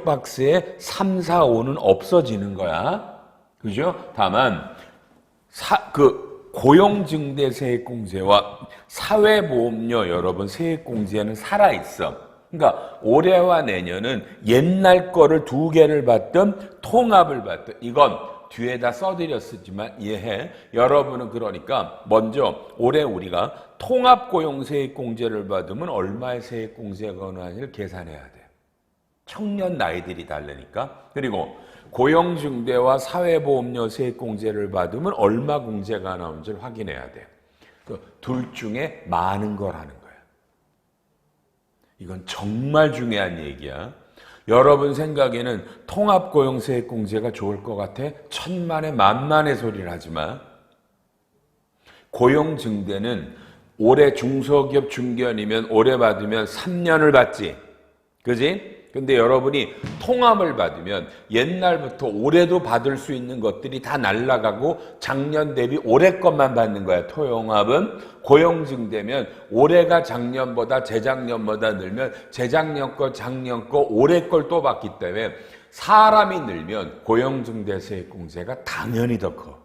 박스에 3, 4, 5는 없어지는 거야. 그죠? 다만 고용증대 세액공제와 사회보험료 여러분 세액공제는 살아있어. 그러니까 올해와 내년은 옛날 거를 2개를 받든 통합을 받든 이건 뒤에다 써드렸지만 이해해. 여러분은 그러니까 먼저 올해 우리가 통합고용세액공제를 받으면 얼마의 세액공제가 나는지를 계산해야 돼. 청년 나이들이 다르니까. 그리고 고용증대와 사회보험료 세액공제를 받으면 얼마 공제가 나오는지를 확인해야 돼. 둘 중에 많은 걸 하는 거야. 이건 정말 중요한 얘기야. 여러분 생각에는 통합고용세액공제가 좋을 것 같아? 천만에 만만의 소리를 하지 마. 고용증대는 올해 중소기업 중견이면 올해 받으면 3년을 받지. 그지? 근데 여러분이 통합을 받으면 옛날부터 올해도 받을 수 있는 것들이 다 날아가고 작년 대비 올해 것만 받는 거야. 토용합은 고용증대면 올해가 작년보다 재작년보다 늘면 재작년 거, 작년 거, 올해 걸 또 받기 때문에 사람이 늘면 고용증대세액공제가 당연히 더 커.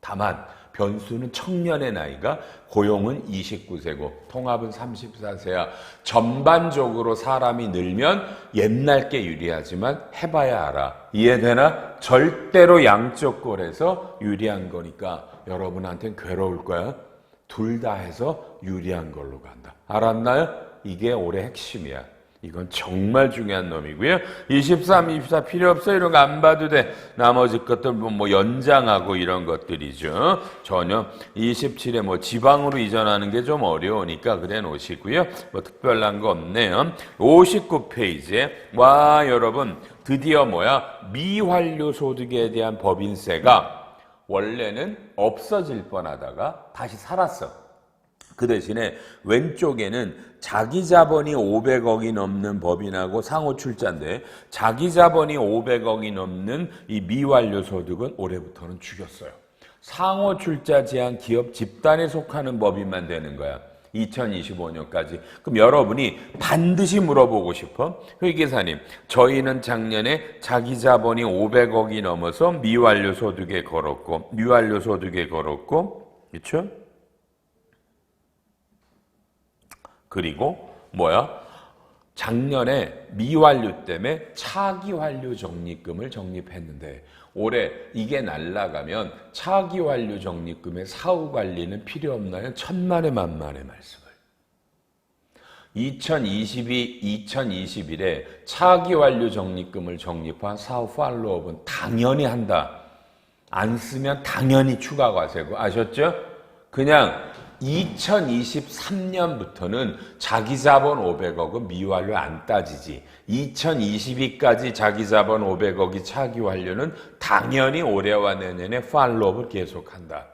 다만 변수는 청년의 나이가, 고용은 29세고 통합은 34세야. 전반적으로 사람이 늘면 옛날 게 유리하지만 해봐야 알아. 이해되나? 절대로 양쪽 꼴에서 유리한 거니까 여러분한테는 괴로울 거야. 둘 다 해서 유리한 걸로 간다. 알았나요? 이게 올해 핵심이야. 이건 정말 중요한 놈이고요. 23, 24 필요 없어. 이런 거 안 봐도 돼. 나머지 것들 뭐 연장하고 이런 것들이죠. 전혀. 27에 뭐 지방으로 이전하는 게 좀 어려우니까 그래 놓으시고요. 뭐 특별한 거 없네요. 59페이지에 와 여러분 드디어 미환류 소득에 대한 법인세가 원래는 없어질 뻔하다가 다시 살았어. 그 대신에 왼쪽에는 자기 자본이 500억이 넘는 법인하고 상호 출자인데 자기 자본이 500억이 넘는 이 미완료 소득은 올해부터는 죽였어요. 상호 출자 제한 기업 집단에 속하는 법인만 되는 거야. 2025년까지. 그럼 여러분이 반드시 물어보고 싶어. 회계사님, 저희는 작년에 자기 자본이 500억이 넘어서 미완료 소득에 걸었고, 그렇죠? 그리고 작년에 미완료 때문에 차기완료 적립금을 적립했는데 올해 이게 날라가면 차기완료 적립금의 사후 관리는 필요 없나요? 천만의 만만의 말씀을. 2022, 2021에 차기완료 적립금을 적립한 사후 팔로업은 당연히 한다. 안 쓰면 당연히 추가 과세고 아셨죠? 그냥 2023년부터는 자기 자본 500억은 미완료 안 따지지. 2022까지 자기 자본 500억이 차기 완료는 당연히 올해와 내년에 팔로업을 계속한다.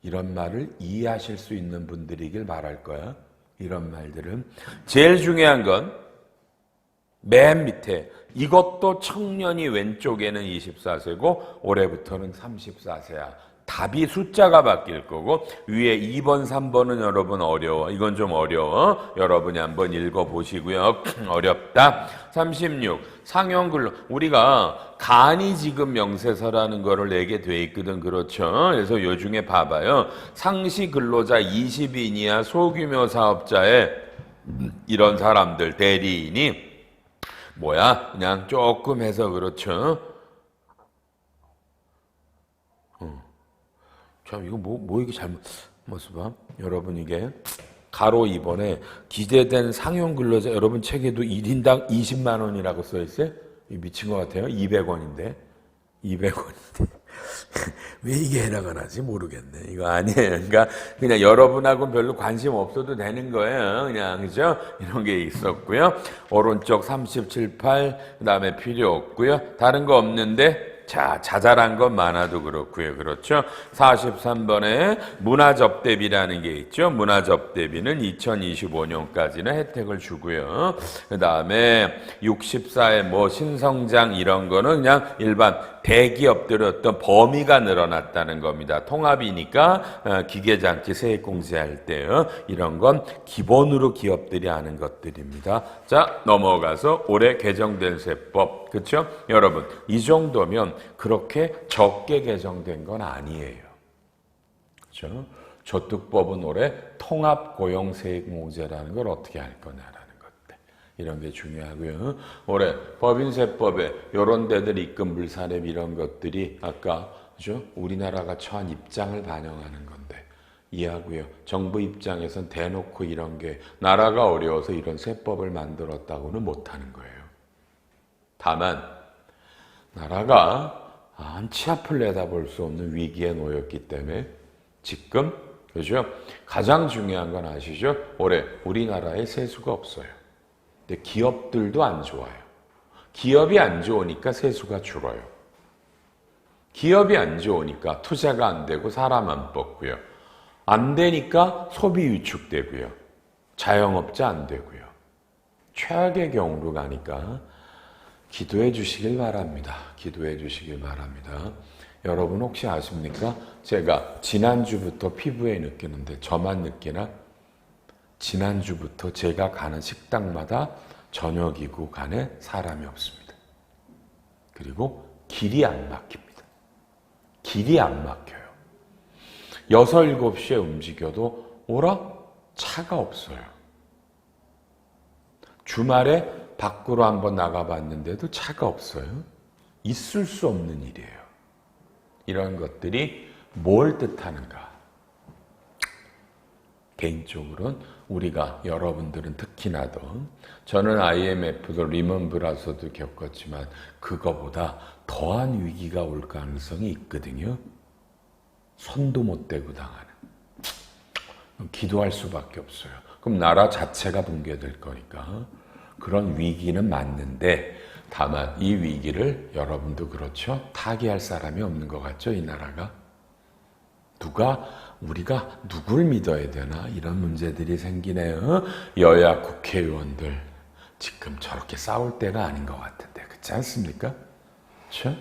이런 말을 이해하실 수 있는 분들이길 바랄 거야. 이런 말들은. 제일 중요한 건 맨 밑에 이것도 청년이 왼쪽에는 24세고 올해부터는 34세야. 답이 숫자가 바뀔 거고 위에 2번, 3번은 여러분 어려워. 이건 좀 어려워. 여러분이 한번 읽어보시고요. 어렵다. 36. 상용근로. 우리가 간이지급 명세서라는 거를 내게 돼 있거든. 그렇죠. 그래서 요 중에 봐봐요. 상시 근로자 20인 이하 소규모 사업자의 이런 사람들 대리인이 그냥 조금 해서 그렇죠. 참 이거 이게 잘못 봐. 여러분 이게 가로 2번에 기재된 상용 근로자 여러분 책에도 1인당 20만 원이라고 써 있어요. 미친 것 같아요. 200원인데 왜 이게 해나가 나지 모르겠네. 이거 아니에요. 그러니까 그냥 여러분하고는 별로 관심 없어도 되는 거예요. 그냥 그죠? 이런 게 있었고요. 오른쪽 37, 8 그다음에 필요 없고요. 다른 거 없는데 자, 자잘한 것 많아도 그렇고요. 그렇죠? 43번에 문화접대비라는 게 있죠. 문화접대비는 2025년까지는 혜택을 주고요. 그 다음에 64에 신성장 이런 거는 그냥 일반 대기업들의 어떤 범위가 늘어났다는 겁니다. 통합이니까 기계장치 세액공제할 때요. 이런 건 기본으로 기업들이 하는 것들입니다. 자, 넘어가서 올해 개정된 세법. 그렇죠? 여러분, 이 정도면 그렇게 적게 개정된 건 아니에요. 그렇죠? 저특법은 올해 통합고용세액공제라는 걸 어떻게 할 거냐라는 것들. 이런 게 중요하고요. 올해 법인세법에 이런 데들 입금 불산업 이런 것들이 아까 그죠? 우리나라가 처한 입장을 반영하는 건데 이해하고요. 정부 입장에선 대놓고 이런 게 나라가 어려워서 이런 세법을 만들었다고는 못하는 거예요. 다만 나라가 치앞을 내다볼 수 없는 위기에 놓였기 때문에 지금 그죠? 가장 중요한 건 아시죠? 올해 우리나라에 세수가 없어요. 근데 기업들도 안 좋아요. 기업이 안 좋으니까 세수가 줄어요. 기업이 안 좋으니까 투자가 안 되고 사람 안 뽑고요. 안 되니까 소비 위축되고요. 자영업자 안 되고요. 최악의 경우로 가니까 기도해 주시길 바랍니다. 기도해 주시길 바랍니다. 여러분 혹시 아십니까? 제가 지난주부터 피부에 느끼는데 저만 느끼나? 지난주부터 제가 가는 식당마다 저녁이고 간에 사람이 없습니다. 그리고 길이 안 막힙니다. 길이 안 막혀요. 6, 7시에 움직여도 오라? 차가 없어요. 주말에 밖으로 한번 나가봤는데도 차가 없어요. 있을 수 없는 일이에요. 이런 것들이 뭘 뜻하는가? 개인적으로는 우리가 여러분들은 특히나도 저는 IMF도 리먼 브라더스도 겪었지만 그거보다 더한 위기가 올 가능성이 있거든요. 손도 못 대고 당하는. 기도할 수밖에 없어요. 그럼 나라 자체가 붕괴될 거니까. 그런 위기는 맞는데 다만 이 위기를 여러분도 그렇죠. 타개할 사람이 없는 것 같죠. 이 나라가. 우리가 누굴 믿어야 되나 이런 문제들이 생기네요. 여야 국회의원들 지금 저렇게 싸울 때가 아닌 것 같은데 그렇지 않습니까? 그렇죠?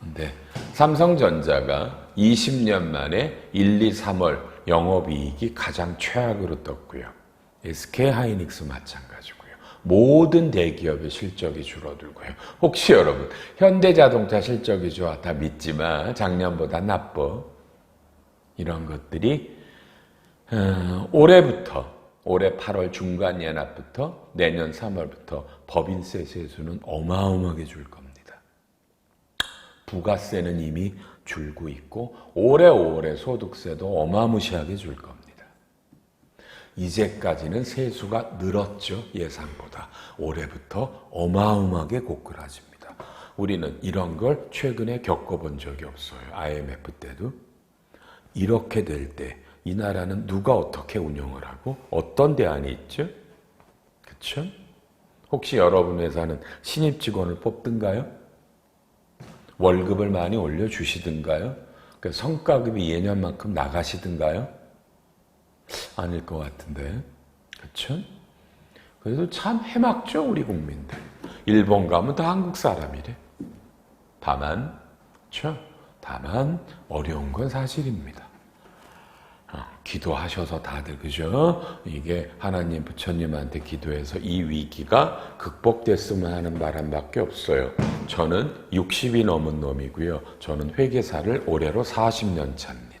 근데 삼성전자가 20년 만에 1, 2, 3월 영업이익이 가장 최악으로 떴고요. SK하이닉스 마찬가지고요. 모든 대기업의 실적이 줄어들고요. 혹시 여러분 현대자동차 실적이 좋아 다 믿지만 작년보다 나빠. 이런 것들이 올해부터 올해 8월 중간 연합부터 내년 3월부터 법인세 세수는 어마어마하게 줄 겁니다. 부가세는 이미 줄고 있고 올해 소득세도 어마무시하게 줄 겁니다. 이제까지는 세수가 늘었죠. 예상보다. 올해부터 어마어마하게 고꾸라집니다. 우리는 이런 걸 최근에 겪어본 적이 없어요. IMF 때도. 이렇게 될 때 이 나라는 누가 어떻게 운영을 하고 어떤 대안이 있죠? 그렇죠? 혹시 여러분 회사는 신입 직원을 뽑든가요? 월급을 많이 올려주시든가요? 그러니까 성과급이 예년만큼 나가시든가요? 아닐 것 같은데. 그렇죠? 그래도 참 해맑죠, 우리 국민들. 일본 가면 다 한국 사람이래. 다만, 그렇죠? 다만 어려운 건 사실입니다. 기도하셔서 다들 그죠? 이게 하나님 부처님한테 기도해서 이 위기가 극복됐으면 하는 바람밖에 없어요. 저는 60이 넘은 놈이고요. 저는 회계사를 올해로 40년 차입니다.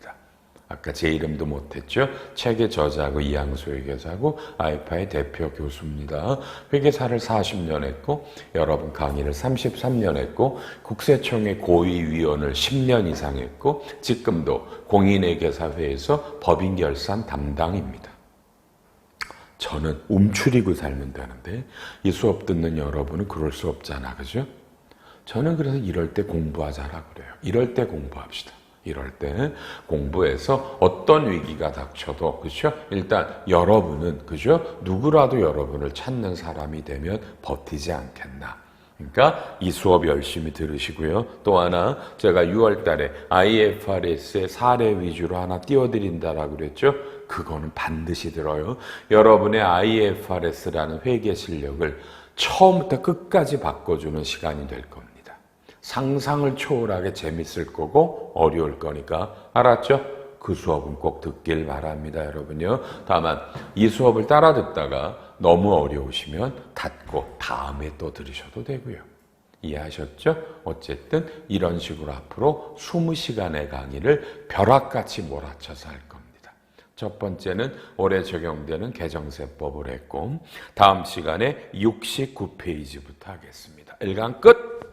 아까 제 이름도 못했죠. 책의 저자고 이양수 회계사고 아이파의 대표 교수입니다. 회계사를 40년 했고 여러분 강의를 33년 했고 국세청의 고위위원을 10년 이상 했고 지금도 공인회계사회에서 법인결산 담당입니다. 저는 움츠리고 살면 되는데 이 수업 듣는 여러분은 그럴 수 없잖아. 그죠? 저는 그래서 이럴 때 공부하자라 그래요. 이럴 때 공부합시다. 이럴 때 공부해서 어떤 위기가 닥쳐도 그죠? 일단 여러분은 그죠? 누구라도 여러분을 찾는 사람이 되면 버티지 않겠나. 그러니까 이 수업 열심히 들으시고요. 또 하나 제가 6월 달에 IFRS의 사례 위주로 하나 띄워드린다라고 그랬죠? 그거는 반드시 들어요. 여러분의 IFRS라는 회계 실력을 처음부터 끝까지 바꿔주는 시간이 될 겁니다. 상상을 초월하게 재밌을 거고 어려울 거니까 알았죠? 그 수업은 꼭 듣길 바랍니다, 여러분요. 다만 이 수업을 따라 듣다가 너무 어려우시면 닫고 다음에 또 들으셔도 되고요. 이해하셨죠? 어쨌든 이런 식으로 앞으로 20시간의 강의를 벼락같이 몰아쳐서 할 겁니다. 첫 번째는 올해 적용되는 개정세법을 했고 다음 시간에 69페이지부터 하겠습니다. 1강 끝!